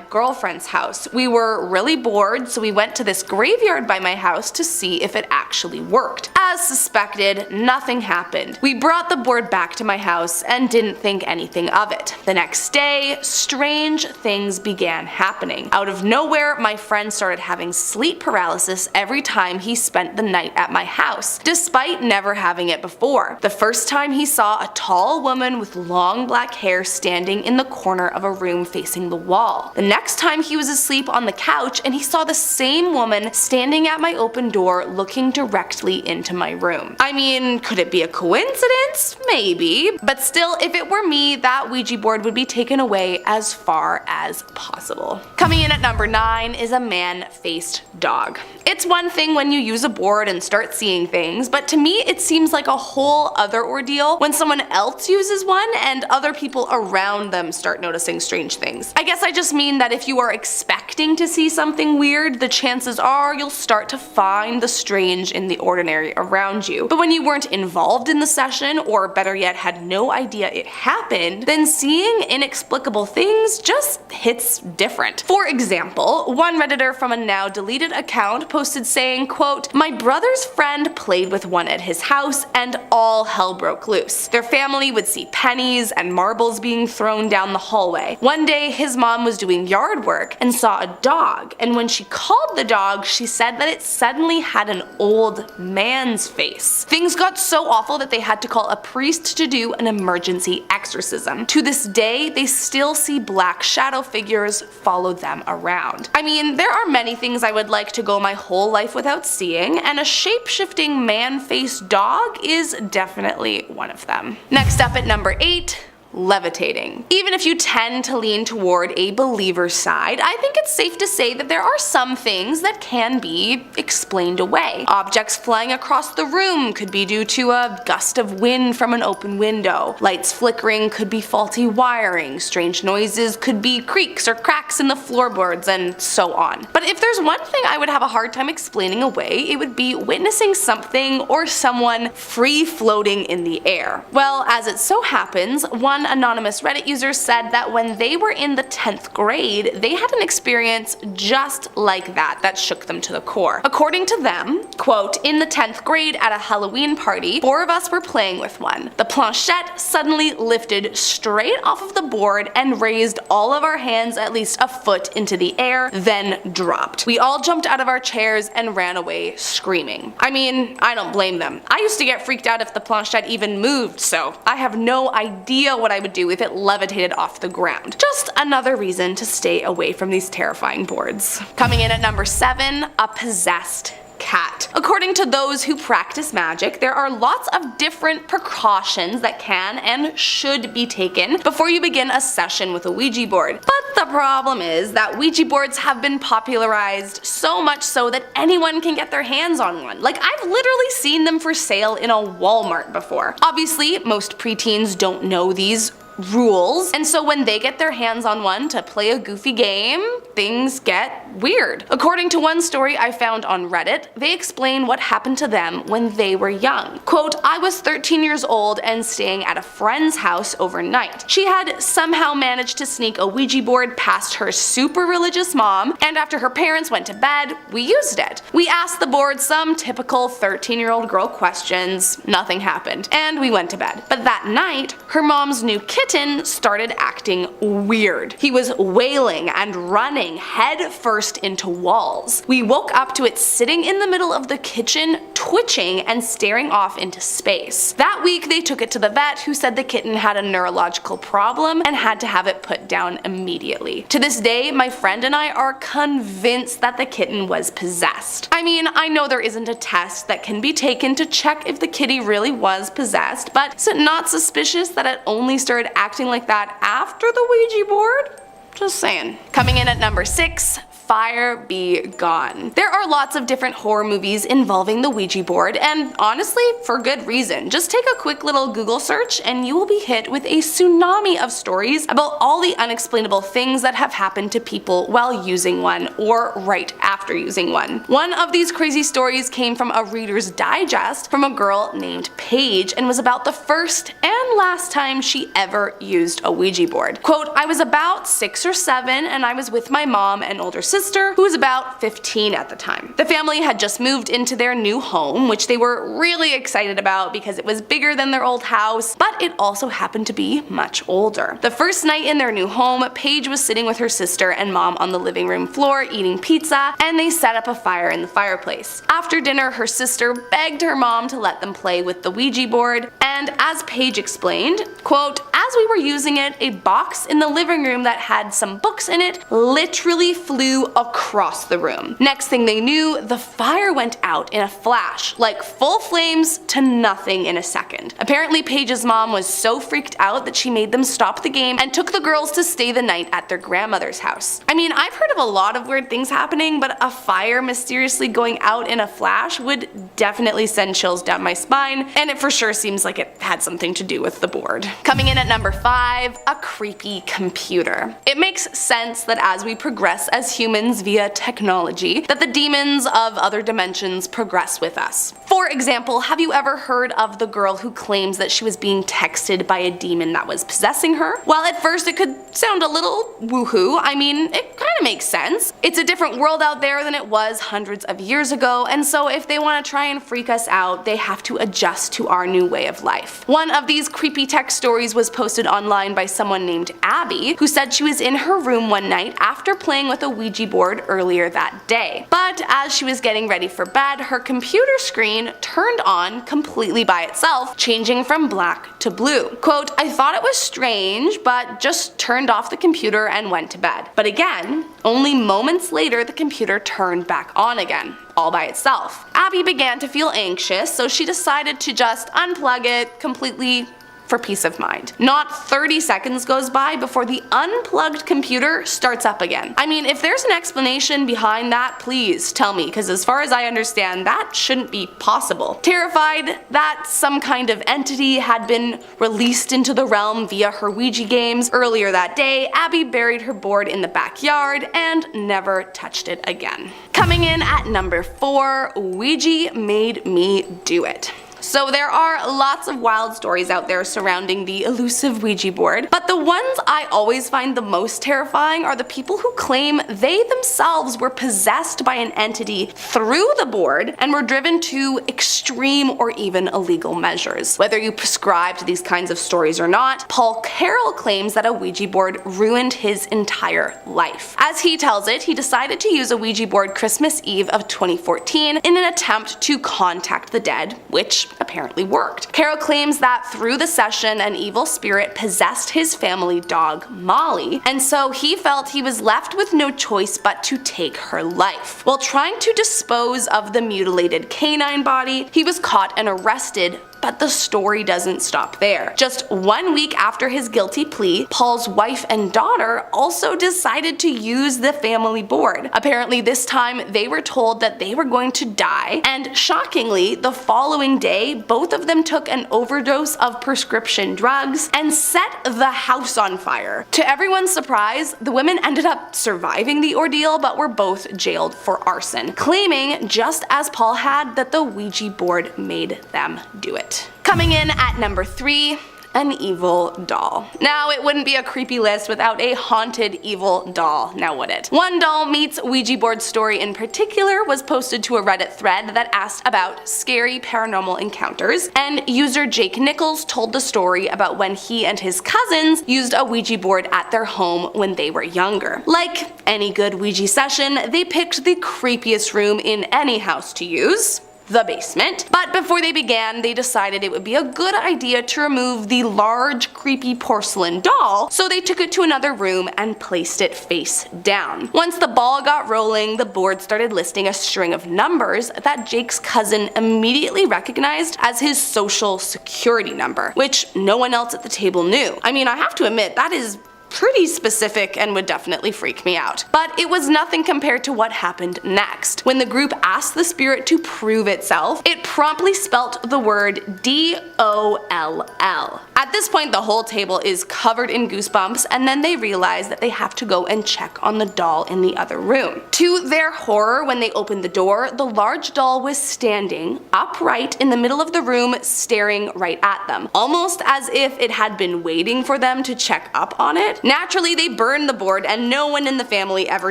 girlfriend's house. We were really bored, so we went to this graveyard by my house to see if it actually worked. As suspected, nothing happened. We brought the board back to my house and didn't think anything of it. The next day, strange things began happening. Out of nowhere, my friend started having sleep paralysis every time he spent the night at my house, despite never having it before. The first time he saw a tall woman with long black hair standing in the corner of a room facing the wall. The next time he was asleep on the couch and he saw the same woman standing at my open door looking directly into my room. I mean, could it be a coincidence? Maybe. But still, if it were me, that Ouija board would be taken away as far as possible. Coming in at number 9 is a man-faced dog. It's one thing when you use a board and start seeing things, but to me it seems like a whole other ordeal when someone else uses one and other people around them start noticing strange things. I guess I just mean that if you are expecting to see something weird, the chances are you'll start to find the strange in the ordinary around you. But when you weren't involved in the session, or better yet had no idea it happened, then seeing inexplicable things just hits different. For example, one Redditor from a now deleted account posted saying, quote, "My brother's friend played with one at his house and all hell broke loose. Their family would see pennies and marbles being thrown down the hallway. One day his mom was doing yard work and saw a dog, and when she called the dog, she said that it suddenly had an old man's face. Things got so awful that they had to call a priest to do an emergency exorcism. To this day, they still see black shadow figures follow them around." I mean, there are many things I would like to go my whole life without seeing, and a shape-shifting man-faced dog is definitely one of them. Next up at number 8, levitating. Even if you tend to lean toward a believer's side, I think it's safe to say that there are some things that can be explained away. Objects flying across the room could be due to a gust of wind from an open window. Lights flickering could be faulty wiring. Strange noises could be creaks or cracks in the floorboards, and so on. But if there's one thing I would have a hard time explaining away, it would be witnessing something or someone free floating in the air. Well, as it so happens, one anonymous Reddit user said that when they were in the 10th grade, they had an experience just like that shook them to the core. According to them, quote, "In the 10th grade at a Halloween party, 4 of us were playing with one. The planchette suddenly lifted straight off of the board and raised all of our hands at least a foot into the air, then dropped. We all jumped out of our chairs and ran away screaming." I mean, I don't blame them. I used to get freaked out if the planchette even moved, so I have no idea what I would do if it levitated off the ground. Just another reason to stay away from these terrifying boards. Coming in at number 7, a possessed cat. According to those who practice magic, there are lots of different precautions that can and should be taken before you begin a session with a Ouija board. But the problem is that Ouija boards have been popularized so much so that anyone can get their hands on one. Like, I've literally seen them for sale in a Walmart before. Obviously, most preteens don't know these rules, and so when they get their hands on one to play a goofy game, things get weird. According to one story I found on Reddit, they explain what happened to them when they were young. Quote, "I was 13 years old and staying at a friend's house overnight. She had somehow managed to sneak a Ouija board past her super religious mom, and after her parents went to bed, we used it. We asked the board some typical 13-year-old girl questions, nothing happened, and we went to bed. But that night, her mom's new kitten started acting weird. He was wailing and running head first into walls. We woke up to it sitting in the middle of the kitchen, twitching and staring off into space. That week they took it to the vet, who said the kitten had a neurological problem and had to have it put down immediately. To this day, my friend and I are convinced that the kitten was possessed. I mean, I know there isn't a test that can be taken to check if the kitty really was possessed, but is it not suspicious that it only started acting like that after the Ouija board? Just saying. Coming in at number 6, Fire Be Gone. There are lots of different horror movies involving the Ouija board, and honestly, for good reason. Just take a quick little Google search and you will be hit with a tsunami of stories about all the unexplainable things that have happened to people while using one or right after using one. One of these crazy stories came from a Reader's Digest from a girl named Paige and was about the first and last time she ever used a Ouija board. Quote, I was about 6 or 7 and I was with my mom and older sister who was about 15 at the time. The family had just moved into their new home, which they were really excited about because it was bigger than their old house, but it also happened to be much older. The first night in their new home, Paige was sitting with her sister and mom on the living room floor eating pizza, and they set up a fire in the fireplace. After dinner, her sister begged her mom to let them play with the Ouija board, and as Paige explained, quote, as we were using it, a box in the living room that had some books in it literally flew across the room. Next thing they knew, the fire went out in a flash, like full flames to nothing in a second. Apparently Paige's mom was so freaked out that she made them stop the game and took the girls to stay the night at their grandmother's house. I mean, I've heard of a lot of weird things happening, but a fire mysteriously going out in a flash would definitely send chills down my spine, and it for sure seems like it had something to do with the board. Coming in at number 5, a creepy computer. It makes sense that as we progress as humans via technology, that the demons of other dimensions progress with us. For example, have you ever heard of the girl who claims that she was being texted by a demon that was possessing her? Well, at first it could sound a little woohoo. I mean, it kind of makes sense. It's a different world out there than it was hundreds of years ago, and so if they want to try and freak us out, they have to adjust to our new way of life. One of these creepy text stories was posted online by someone named Abby, who said she was in her room one night after playing with a Ouija board earlier that day. But as she was getting ready for bed, her computer screen turned on completely by itself, changing from black to blue. Quote, I thought it was strange, but just turned off the computer and went to bed. But again, only moments later the computer turned back on again, all by itself. Abby began to feel anxious, so she decided to just unplug it completely for peace of mind. Not 30 seconds goes by before the unplugged computer starts up again. I mean, if there's an explanation behind that, please tell me, because as far as I understand, that shouldn't be possible. Terrified that some kind of entity had been released into the realm via her Ouija games earlier that day, Abby buried her board in the backyard and never touched it again. Coming in at number 4, Ouija made me do it. So there are lots of wild stories out there surrounding the elusive Ouija board, but the ones I always find the most terrifying are the people who claim they themselves were possessed by an entity through the board and were driven to extreme or even illegal measures. Whether you prescribe to these kinds of stories or not, Paul Carroll claims that a Ouija board ruined his entire life. As he tells it, he decided to use a Ouija board Christmas Eve of 2014 in an attempt to contact the dead, which apparently worked. Carol claims that through the session an evil spirit possessed his family dog Molly, and so he felt he was left with no choice but to take her life. While trying to dispose of the mutilated canine body, he was caught and arrested. But the story doesn't stop there. Just 1 week after his guilty plea, Paul's wife and daughter also decided to use the family board. Apparently this time they were told that they were going to die, and shockingly, the following day both of them took an overdose of prescription drugs and set the house on fire. To everyone's surprise, the women ended up surviving the ordeal but were both jailed for arson, claiming, just as Paul had, that the Ouija board made them do it. Coming in at number 3, an evil doll. Now, it wouldn't be a creepy list without a haunted evil doll, now would it? One doll meets Ouija board story in particular was posted to a Reddit thread that asked about scary paranormal encounters, and user Jake Nichols told the story about when he and his cousins used a Ouija board at their home when they were younger. Like any good Ouija session, they picked the creepiest room in any house to use, the basement. But before they began, they decided it would be a good idea to remove the large, creepy porcelain doll, so they took it to another room and placed it face down. Once the ball got rolling, the board started listing a string of numbers that Jake's cousin immediately recognized as his social security number, which no one else at the table knew. I mean, I have to admit, that is pretty specific and would definitely freak me out. But it was nothing compared to what happened next. When the group asked the spirit to prove itself, it promptly spelt the word DOLL At this point, the whole table is covered in goosebumps, and then they realize that they have to go and check on the doll in the other room. To their horror, when they opened the door, the large doll was standing upright in the middle of the room, staring right at them, almost as if it had been waiting for them to check up on it. Naturally, they burned the board and no one in the family ever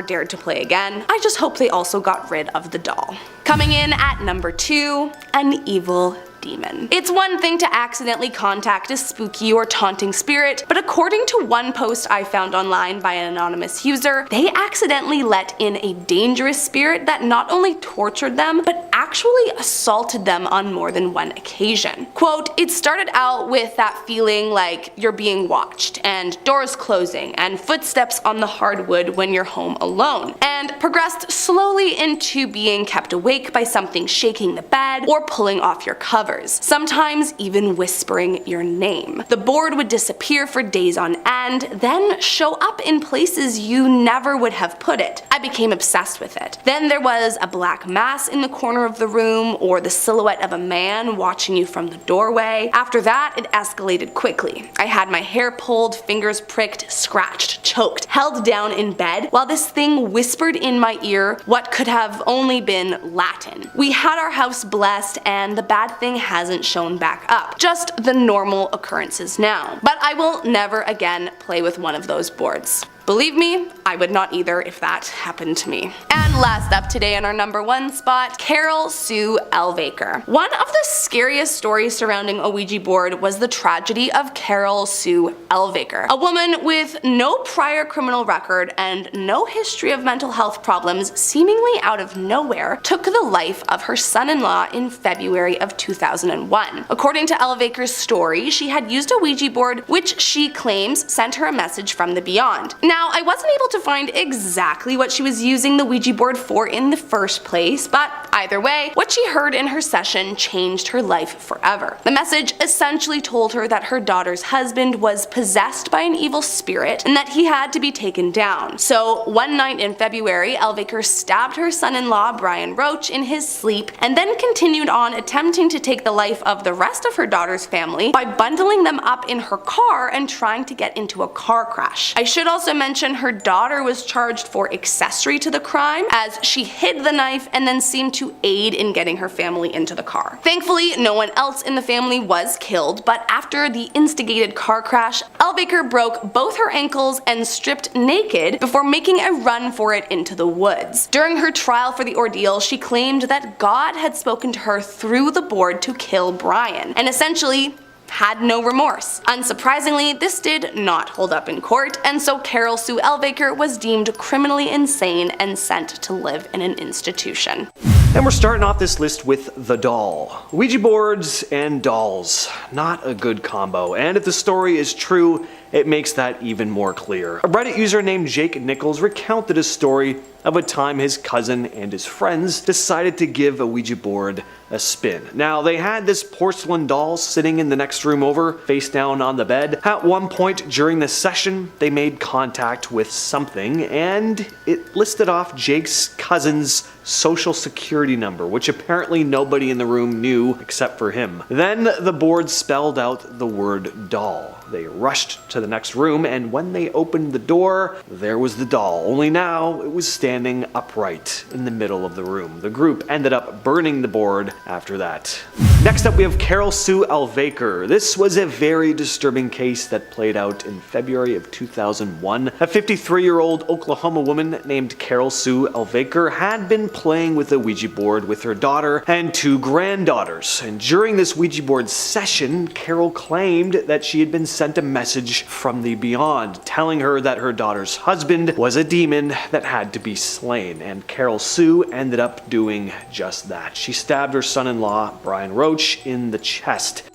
dared to play again. I just hope they also got rid of the doll. Coming in at number 2, an evil demon. It's one thing to accidentally contact a spooky or taunting spirit, but according to one post I found online by an anonymous user, they accidentally let in a dangerous spirit that not only tortured them, but actually assaulted them on more than one occasion. Quote, "It started out with that feeling like you're being watched, and doors closing, and footsteps on the hardwood when you're home alone, and progressed slowly into being kept awake by something shaking the bed or pulling off your covers. Sometimes even whispering your name. The board would disappear for days on end, then show up in places you never would have put it. I became obsessed with it. Then there was a black mass in the corner of the room, or the silhouette of a man watching you from the doorway. After that, it escalated quickly. I had my hair pulled, fingers pricked, scratched, choked, held down in bed, while this thing whispered in my ear what could have only been Latin. We had our house blessed, and the bad thing hasn't shown back up. Just the normal occurrences now. But I will never again play with one of those boards. Believe me, I would not either if that happened to me. And last up today on our number 1 spot, Carol Sue Elvaker. One of the scariest stories surrounding a Ouija board was the tragedy of Carol Sue Elvaker, a woman with no prior criminal record and no history of mental health problems, seemingly out of nowhere, took the life of her son-in-law in February of 2001. According to Elvaker's story, she had used a Ouija board which she claims sent her a message from the beyond. Now, I wasn't able to find exactly what she was using the Ouija board for in the first place, but either way, what she heard in her session changed her life forever. The message essentially told her that her daughter's husband was possessed by an evil spirit and that he had to be taken down. So one night in February, Elvaker stabbed her son-in-law Brian Roach in his sleep and then continued on attempting to take the life of the rest of her daughter's family by bundling them up in her car and trying to get into a car crash. I should also mention her daughter was charged for accessory to the crime, as she hid the knife and then seemed to aid in getting her family into the car. Thankfully, no one else in the family was killed, but after the instigated car crash, Elvaker broke both her ankles and stripped naked before making a run for it into the woods. During her trial for the ordeal, she claimed that God had spoken to her through the board to kill Brian, and essentially had no remorse. Unsurprisingly, this did not hold up in court, and so Carol Sue Elvaker was deemed criminally insane and sent to live in an institution. And we're starting off this list with the doll. Ouija boards and dolls. Not a good combo, and if the story is true, it makes that even more clear. A Reddit user named Jake Nichols recounted a story of a time his cousin and his friends decided to give a Ouija board a spin. Now, they had this porcelain doll sitting in the next room over, face down on the bed. At one point during the session, they made contact with something, and it listed off Jake's cousin's social security number, which apparently nobody in the room knew except for him. Then the board spelled out the word doll. They rushed to the next room, and when they opened the door, there was the doll, only now it was standing upright in the middle of the room. The group ended up burning the board after that. Next up, we have Carol Sue Elvaker. This was a very disturbing case that played out in February of 2001. A 53-year-old Oklahoma woman named Carol Sue Elvaker had been playing with a Ouija board with her daughter and 2 granddaughters. And during this Ouija board session, Carol claimed that she had been sent a message from the beyond, telling her that her daughter's husband was a demon that had to be slain. And Carol Sue ended up doing just that. She stabbed her son-in-law, Brian Roach, in the chest,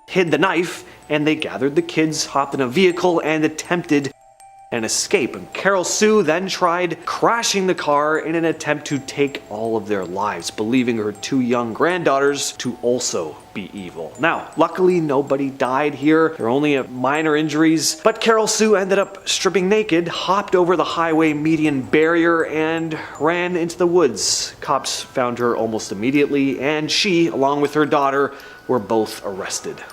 hid the knife, and they gathered the kids, hopped in a vehicle, and attempted an escape. And Carol Sue then tried crashing the car in an attempt to take all of their lives, believing her 2 young granddaughters to also be evil. Now, luckily nobody died here. There were only minor injuries, but Carol Sue ended up stripping naked, hopped over the highway median barrier, and ran into the woods. Cops found her almost immediately, and she, along with her daughter, were both arrested.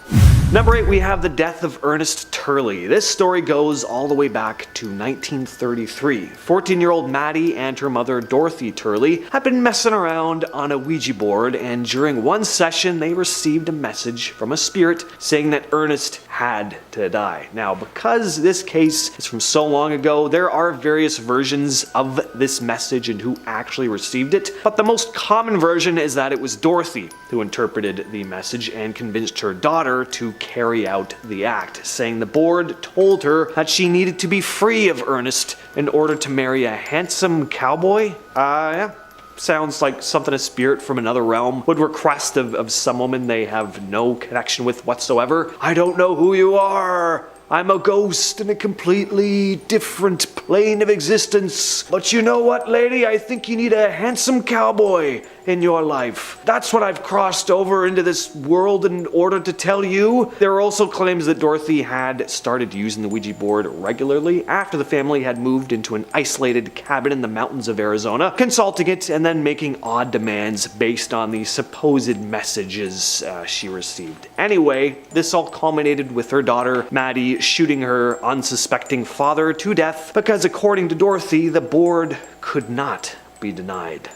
Number 8, we have the death of Ernest Turley. This story goes all the way back to 1933. 14-year-old Maddie and her mother Dorothy Turley had been messing around on a Ouija board, and during one session they received a message from a spirit saying that Ernest had to die. Now, because this case is from so long ago, there are various versions of this message and who actually received it, but the most common version is that it was Dorothy who interpreted the message and convinced her daughter to carry out the act, saying the board told her that she needed to be free of Ernest in order to marry a handsome cowboy. Yeah. Sounds like something a spirit from another realm would request of some woman they have no connection with whatsoever. I don't know who you are. I'm a ghost in a completely different plane of existence. But you know what, lady? I think you need a handsome cowboy in your life. That's what I've crossed over into this world in order to tell you. There are also claims that Dorothy had started using the Ouija board regularly after the family had moved into an isolated cabin in the mountains of Arizona, consulting it and then making odd demands based on the supposed messages she received. Anyway, this all culminated with her daughter, Maddie, shooting her unsuspecting father to death because, according to Dorothy, the board could not be denied.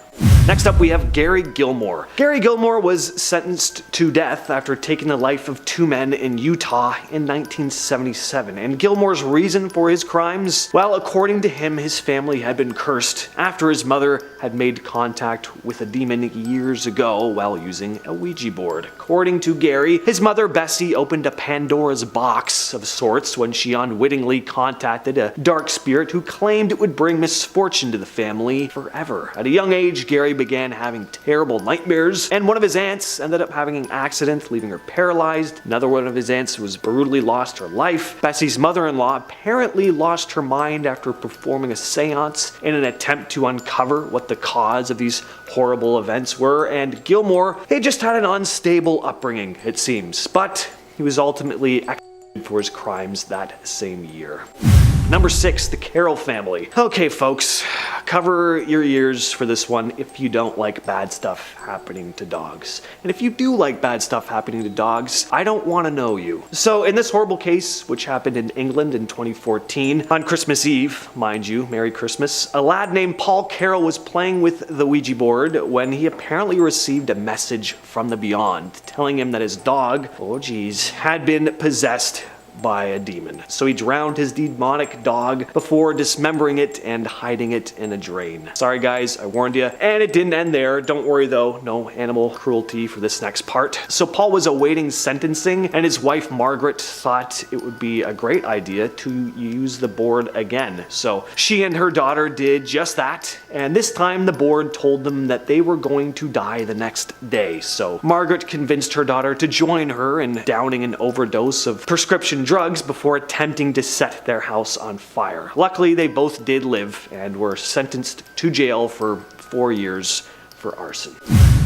Next up, we have Gary Gilmore. Gary Gilmore was sentenced to death after taking the life of 2 men in Utah in 1977. And Gilmore's reason for his crimes? Well, according to him, his family had been cursed after his mother had made contact with a demon years ago while using a Ouija board. According to Gary, his mother Bessie opened a Pandora's box of sorts when she unwittingly contacted a dark spirit who claimed it would bring misfortune to the family forever. At a young age, Gary began having terrible nightmares, and one of his aunts ended up having an accident, leaving her paralyzed. Another one of his aunts was brutally lost her life. Bessie's mother-in-law apparently lost her mind after performing a seance in an attempt to uncover what the cause of these horrible events were, and Gilmore, he just had an unstable upbringing, it seems, but he was ultimately executed for his crimes that same year. Number 6, the Carol family. Okay, folks, cover your ears for this one if you don't like bad stuff happening to dogs. And if you do like bad stuff happening to dogs, I don't want to know you. So in this horrible case, which happened in England in 2014, on Christmas Eve, mind you, Merry Christmas, a lad named Paul Carroll was playing with the Ouija board when he apparently received a message from the beyond telling him that his dog, oh geez, had been possessed by a demon. So he drowned his demonic dog before dismembering it and hiding it in a drain. Sorry guys, I warned you. And it didn't end there. Don't worry though, no animal cruelty for this next part. So Paul was awaiting sentencing, and his wife Margaret thought it would be a great idea to use the board again. So she and her daughter did just that, and this time the board told them that they were going to die the next day. So Margaret convinced her daughter to join her in downing an overdose of prescription drugs before attempting to set their house on fire. Luckily, they both did live and were sentenced to jail for 4 years for arson.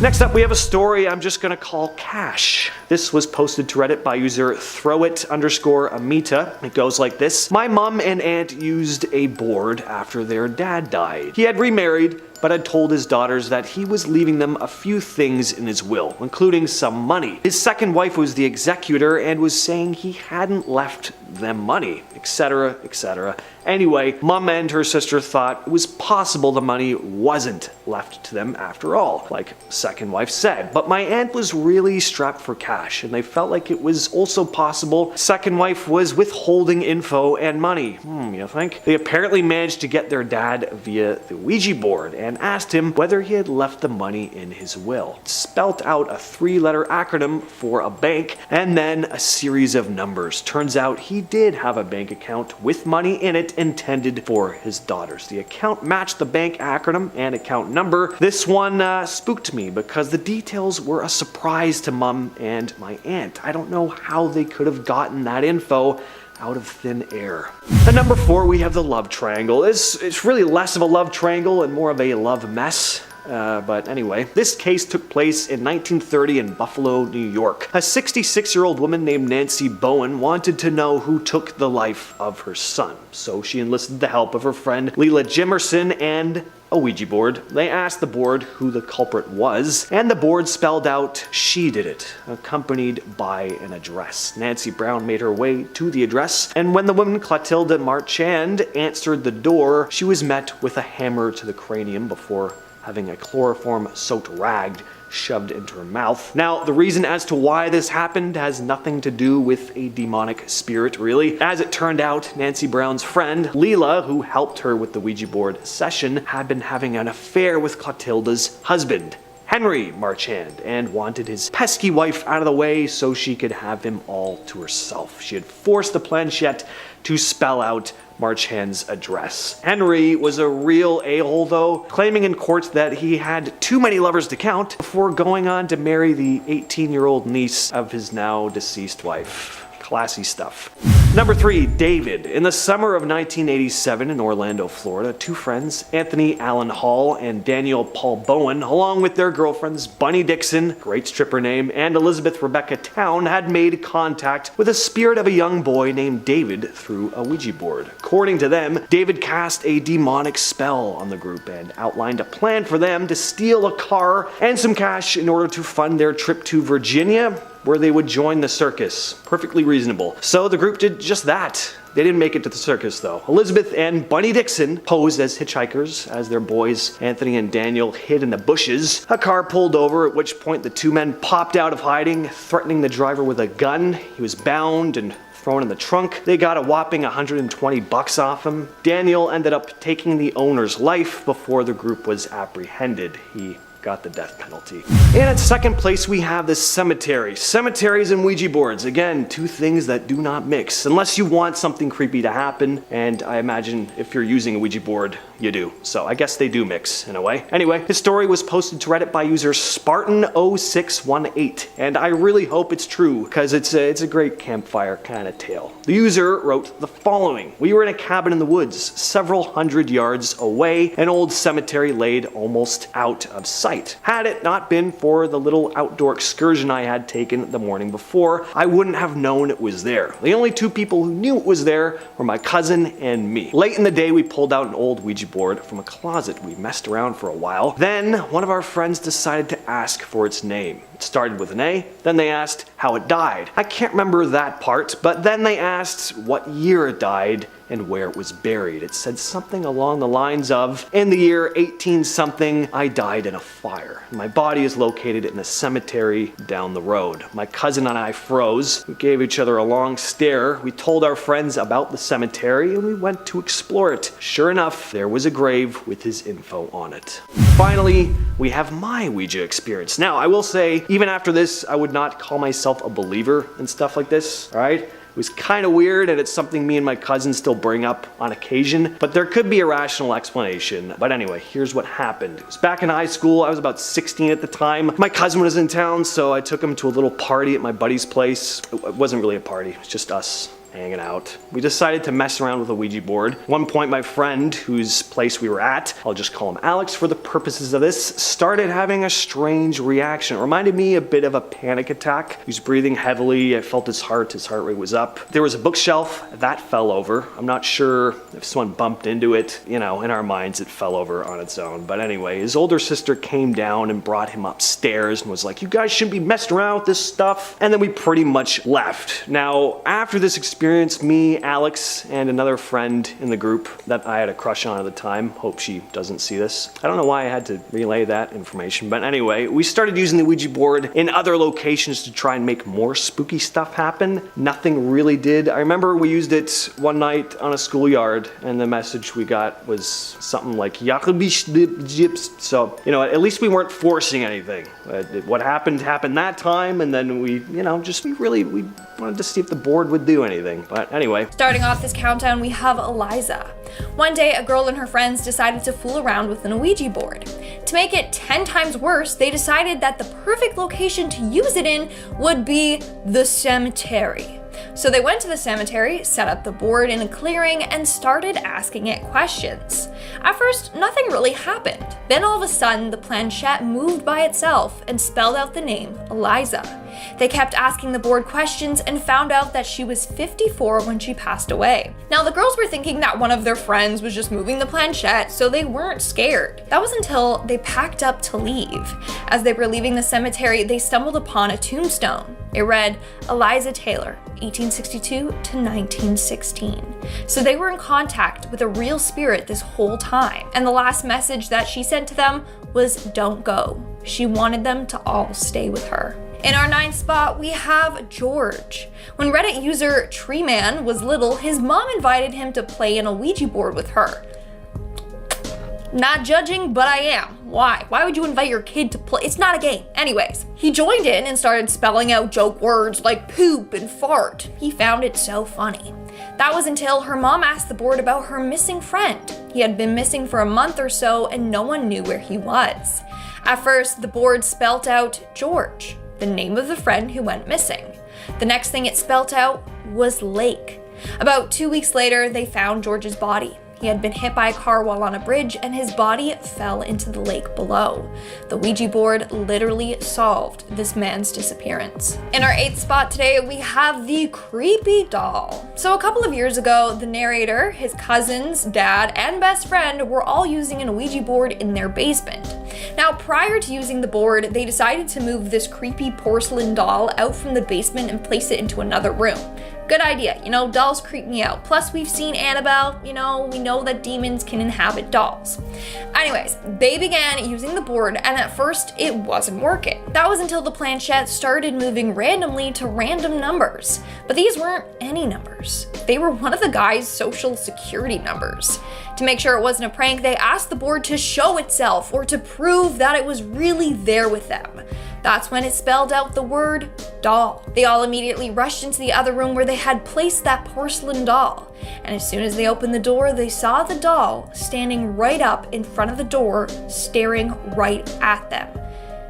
Next up, we have a story I'm just gonna call Cash. This was posted to Reddit by user throwit_amita. It goes like this. My mom and aunt used a board after their dad died. He had remarried, but had told his daughters that he was leaving them a few things in his will, including some money. His second wife was the executor and was saying he hadn't left them money, etc., etc. Anyway, Mom and her sister thought it was possible the money wasn't left to them after all, like second wife said. But my aunt was really strapped for cash, and they felt like it was also possible second wife was withholding info and money. You think? They apparently managed to get their dad via the Ouija board and asked him whether he had left the money in his will. It spelt out a 3-letter acronym for a bank and then a series of numbers. Turns out he did have a bank account with money in it intended for his daughters. The account matched the bank acronym and account number. This one spooked me because the details were a surprise to Mom and my aunt. I don't know how they could have gotten that info out of thin air. At number 4, we have the love triangle. It's really less of a love triangle and more of a love mess. But anyway, this case took place in 1930 in Buffalo, New York. A 66-year-old woman named Nancy Bowen wanted to know who took the life of her son. So she enlisted the help of her friend Leela Jimerson and a Ouija board. They asked the board who the culprit was, and the board spelled out, "She did it," accompanied by an address. Nancy Brown made her way to the address, and when the woman Clotilde Marchand answered the door, she was met with a hammer to the cranium before having a chloroform-soaked rag shoved into her mouth. Now, the reason as to why this happened has nothing to do with a demonic spirit, really. As it turned out, Nancy Brown's friend, Leela, who helped her with the Ouija board session, had been having an affair with Clotilda's husband, Henry Marchand, and wanted his pesky wife out of the way so she could have him all to herself. She had forced the planchette to spell out Marchand's address. Henry was a real a-hole though, claiming in court that he had too many lovers to count before going on to marry the 18-year-old niece of his now deceased wife. Classy stuff. Number 3, David. In the summer of 1987 in Orlando, Florida, two friends, Anthony Allen Hall and Daniel Paul Bowen, along with their girlfriends Bunny Dixon, great stripper name, and Elizabeth Rebecca Town, had made contact with a spirit of a young boy named David through a Ouija board. According to them, David cast a demonic spell on the group and outlined a plan for them to steal a car and some cash in order to fund their trip to Virginia, where they would join the circus. Perfectly reasonable. So the group did just that. They didn't make it to the circus though. Elizabeth and Bunny Dixon posed as hitchhikers as their boys Anthony and Daniel hid in the bushes. A car pulled over, at which point the two men popped out of hiding, threatening the driver with a gun. He was bound and thrown in the trunk. They got a whopping $120 off him. Daniel ended up taking the owner's life before the group was apprehended. He got the death penalty. And at second place we have the cemetery. Cemeteries and Ouija boards. Again, two things that do not mix unless you want something creepy to happen, and I imagine if you're using a Ouija board, you do. So I guess they do mix in a way. Anyway, his story was posted to Reddit by user Spartan0618, and I really hope it's true because it's a great campfire kind of tale. The user wrote the following: "We were in a cabin in the woods, several hundred yards away, an old cemetery laid almost out of sight. Had it not been for the little outdoor excursion I had taken the morning before, I wouldn't have known it was there. The only two people who knew it was there were my cousin and me. Late in the day, we pulled out an old Ouija board from a closet. We messed around for a while. Then one of our friends decided to ask for its name. It started with an A, then they asked how it died. I can't remember that part, but then they asked what year it died and where it was buried. It said something along the lines of, in the year 18-something, I died in a fire. My body is located in a cemetery down the road. My cousin and I froze. We gave each other a long stare. We told our friends about the cemetery and we went to explore it. Sure enough, there was a grave with his info on it." Finally, we have my Ouija experience. Now, I will say, even after this, I would not call myself a believer in stuff like this, alright? It was kind of weird, and it's something me and my cousin still bring up on occasion, but there could be a rational explanation. But anyway, here's what happened. It was back in high school. I was about 16 at the time. My cousin was in town, so I took him to a little party at my buddy's place. It wasn't really a party, it was just us hanging out. We decided to mess around with a Ouija board. At one point, my friend, whose place we were at, I'll just call him Alex for the purposes of this, started having a strange reaction. It reminded me a bit of a panic attack. He was breathing heavily. I felt his heart rate was up. There was a bookshelf that fell over. I'm not sure if someone bumped into it. You know, in our minds, it fell over on its own. But anyway, his older sister came down and brought him upstairs and was like, "You guys shouldn't be messing around with this stuff." And then we pretty much left. Now, after this experience, me, Alex, and another friend in the group that I had a crush on at the time, hope she doesn't see this. I don't know why I had to relay that information, but anyway, we started using the Ouija board in other locations to try and make more spooky stuff happen. Nothing really did. I remember we used it one night on a schoolyard, and the message we got was something like, so, you know, at least we weren't forcing anything. What happened that time, and then we wanted to see if the board would do anything. But anyway. Starting off this countdown, we have Eliza. One day, a girl and her friends decided to fool around with an Ouija board. To make it 10 times worse, they decided that the perfect location to use it in would be the cemetery. So they went to the cemetery, set up the board in a clearing, and started asking it questions. At first, nothing really happened. Then all of a sudden, the planchette moved by itself and spelled out the name Eliza. They kept asking the board questions and found out that she was 54 when she passed away. Now, the girls were thinking that one of their friends was just moving the planchette, so they weren't scared. That was until they packed up to leave. As they were leaving the cemetery, they stumbled upon a tombstone. It read, Eliza Taylor, 1862 to 1916. So they were in contact with a real spirit this whole time. And the last message that she sent to them was, don't go. She wanted them to all stay with her. In our 9th spot, we have George. When Reddit user Treeman was little, his mom invited him to play an Ouija board with her. Not judging, but I am. Why? Why would you invite your kid to play? It's not a game. Anyways, he joined in and started spelling out joke words like poop and fart. He found it so funny. That was until her mom asked the board about her missing friend. He had been missing for a month or so and no one knew where he was. At first, the board spelt out George, the name of the friend who went missing. The next thing it spelt out was lake. About 2 weeks later, they found George's body. He had been hit by a car while on a bridge and his body fell into the lake below. The Ouija board literally solved this man's disappearance. In our 8th spot today, we have the creepy doll. So a couple of years ago, the narrator, his cousins, dad, and best friend were all using an Ouija board in their basement. Now, prior to using the board, they decided to move this creepy porcelain doll out from the basement and place it into another room. Good idea, dolls creep me out. Plus, we've seen Annabelle, we know that demons can inhabit dolls. Anyways, they began using the board, and at first, it wasn't working. That was until the planchette started moving randomly to random numbers. But these weren't any numbers. They were one of the guy's social security numbers. To make sure it wasn't a prank, they asked the board to show itself or to prove that it was really there with them. That's when it spelled out the word doll. They all immediately rushed into the other room where they had placed that porcelain doll. And as soon as they opened the door, they saw the doll standing right up in front of the door, staring right at them.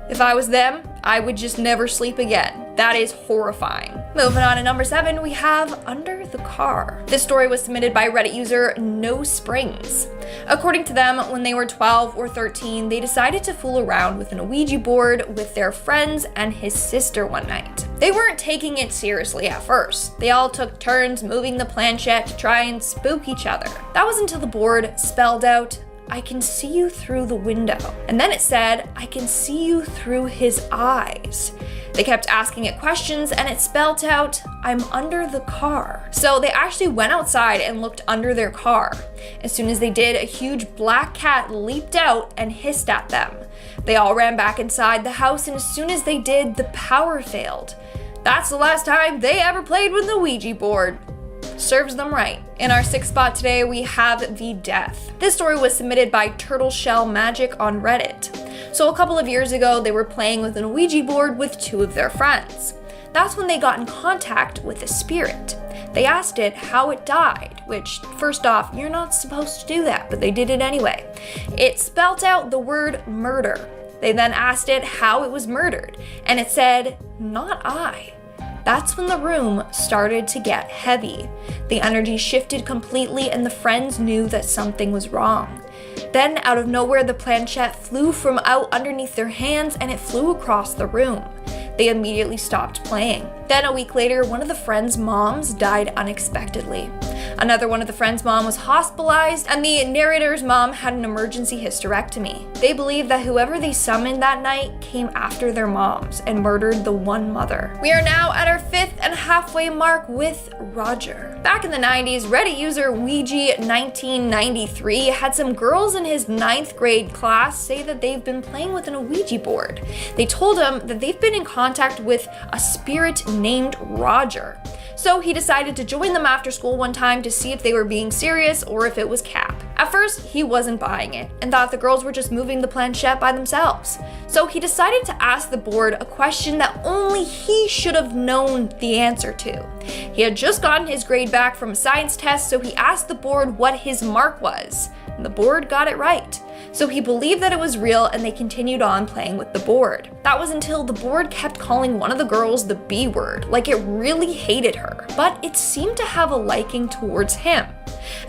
If I was them, I would just never sleep again. That is horrifying. Moving on to number 7, we have Under the Car. This story was submitted by Reddit user No Springs. According to them, when they were 12 or 13, they decided to fool around with an Ouija board with their friends and his sister one night. They weren't taking it seriously at first. They all took turns moving the planchette to try and spook each other. That was until the board spelled out, I can see you through the window. And then it said, I can see you through his eyes. They kept asking it questions and it spelled out, I'm under the car. So they actually went outside and looked under their car. As soon as they did, a huge black cat leaped out and hissed at them. They all ran back inside the house, and as soon as they did, the power failed. That's the last time they ever played with the Ouija board. Serves them right. In our 6th spot today, we have The Death. This story was submitted by Turtle Shell Magic on Reddit. So a couple of years ago, they were playing with an Ouija board with 2 of their friends. That's when they got in contact with a spirit. They asked it how it died, which, first off, you're not supposed to do that, but they did it anyway. It spelt out the word murder. They then asked it how it was murdered, and it said, not I. That's when the room started to get heavy. The energy shifted completely and the friends knew that something was wrong. Then, out of nowhere, the planchette flew from out underneath their hands and it flew across the room. They immediately stopped playing. Then a week later, one of the friends' moms died unexpectedly. Another one of the friends' mom was hospitalized, and the narrator's mom had an emergency hysterectomy. They believe that whoever they summoned that night came after their moms and murdered the one mother. We are now at our 5th and halfway mark with Roger. Back in the 90s, Reddit user Ouija1993 had some girls in his 9th grade class say that they've been playing with an Ouija board. They told him that they've been in contact with a spirit named Roger. So he decided to join them after school one time to see if they were being serious or if it was cap. At first, he wasn't buying it and thought the girls were just moving the planchette by themselves. So he decided to ask the board a question that only he should have known the answer to. He had just gotten his grade back from a science test, so he asked the board what his mark was, and the board got it right. So he believed that it was real and they continued on playing with the board. That was until the board kept calling one of the girls the B word, like it really hated her, but it seemed to have a liking towards him.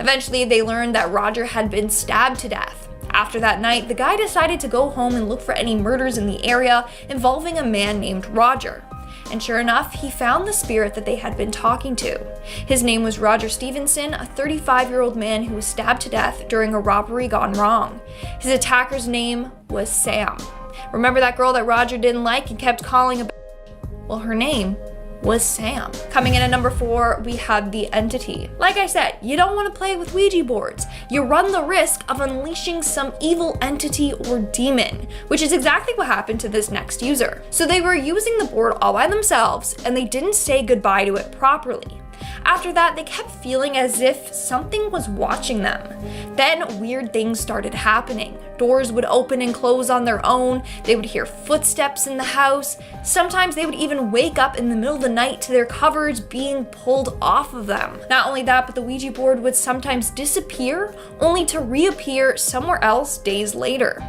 Eventually, they learned that Roger had been stabbed to death. After that night, the guy decided to go home and look for any murders in the area involving a man named Roger. And sure enough, he found the spirit that they had been talking to. His name was Roger Stevenson, a 35-year-old man who was stabbed to death during a robbery gone wrong. His attacker's name was Sam. Remember that girl that Roger didn't like and kept calling a bitch? Well, her name was Sam. Coming in at number 4, we have the Entity. Like I said, you don't want to play with Ouija boards. You run the risk of unleashing some evil entity or demon, which is exactly what happened to this next user. So they were using the board all by themselves, and they didn't say goodbye to it properly. After that, they kept feeling as if something was watching them. Then weird things started happening. Doors would open and close on their own. They would hear footsteps in the house. Sometimes they would even wake up in the middle of the night to their covers being pulled off of them. Not only that, but the Ouija board would sometimes disappear only to reappear somewhere else days later.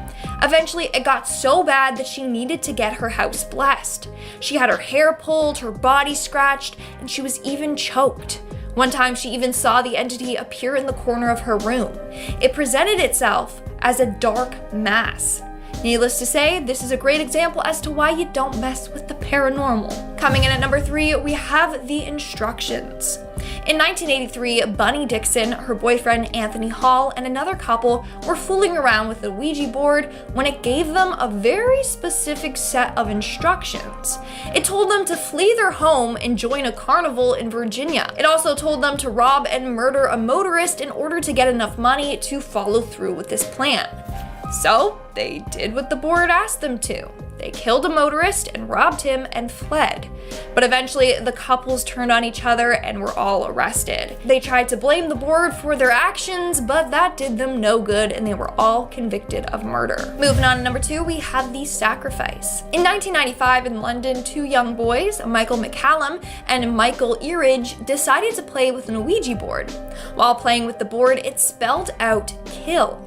Eventually, it got so bad that she needed to get her house blessed. She had her hair pulled, her body scratched, and she was even choked. One time, she even saw the entity appear in the corner of her room. It presented itself as a dark mass. Needless to say, this is a great example as to why you don't mess with the paranormal. Coming in at number 3, we have the instructions. In 1983, Bunny Dixon, her boyfriend Anthony Hall, and another couple were fooling around with the Ouija board when it gave them a very specific set of instructions. It told them to flee their home and join a carnival in Virginia. It also told them to rob and murder a motorist in order to get enough money to follow through with this plan. So they did what the board asked them to. They killed a motorist and robbed him and fled. But eventually, the couples turned on each other and were all arrested. They tried to blame the board for their actions, but that did them no good, and they were all convicted of murder. Moving on to number 2, we have the sacrifice. In 1995 in London, 2 young boys, Michael McCallum and Michael Eridge, decided to play with an Ouija board. While playing with the board, it spelled out kill.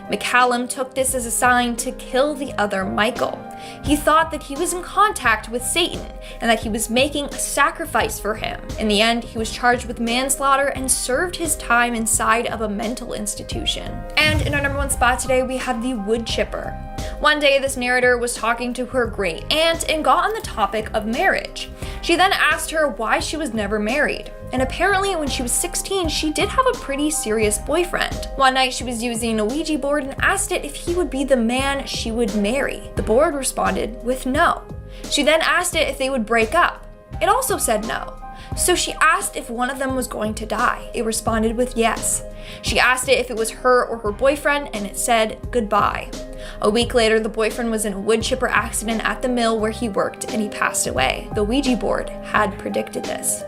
McCallum took this as a sign to kill the other Michael. He thought that he was in contact with Satan and that he was making a sacrifice for him. In the end, he was charged with manslaughter and served his time inside of a mental institution. And in our number 1 spot today, we have the wood chipper. One day, this narrator was talking to her great aunt and got on the topic of marriage. She then asked her why she was never married. And apparently when she was 16, she did have a pretty serious boyfriend. One night she was using a Ouija board and asked it if he would be the man she would marry. The board responded with no. She then asked it if they would break up. It also said no. So she asked if one of them was going to die. It responded with yes. She asked it if it was her or her boyfriend, and it said goodbye. A week later, the boyfriend was in a wood chipper accident at the mill where he worked, and he passed away. The Ouija board had predicted this.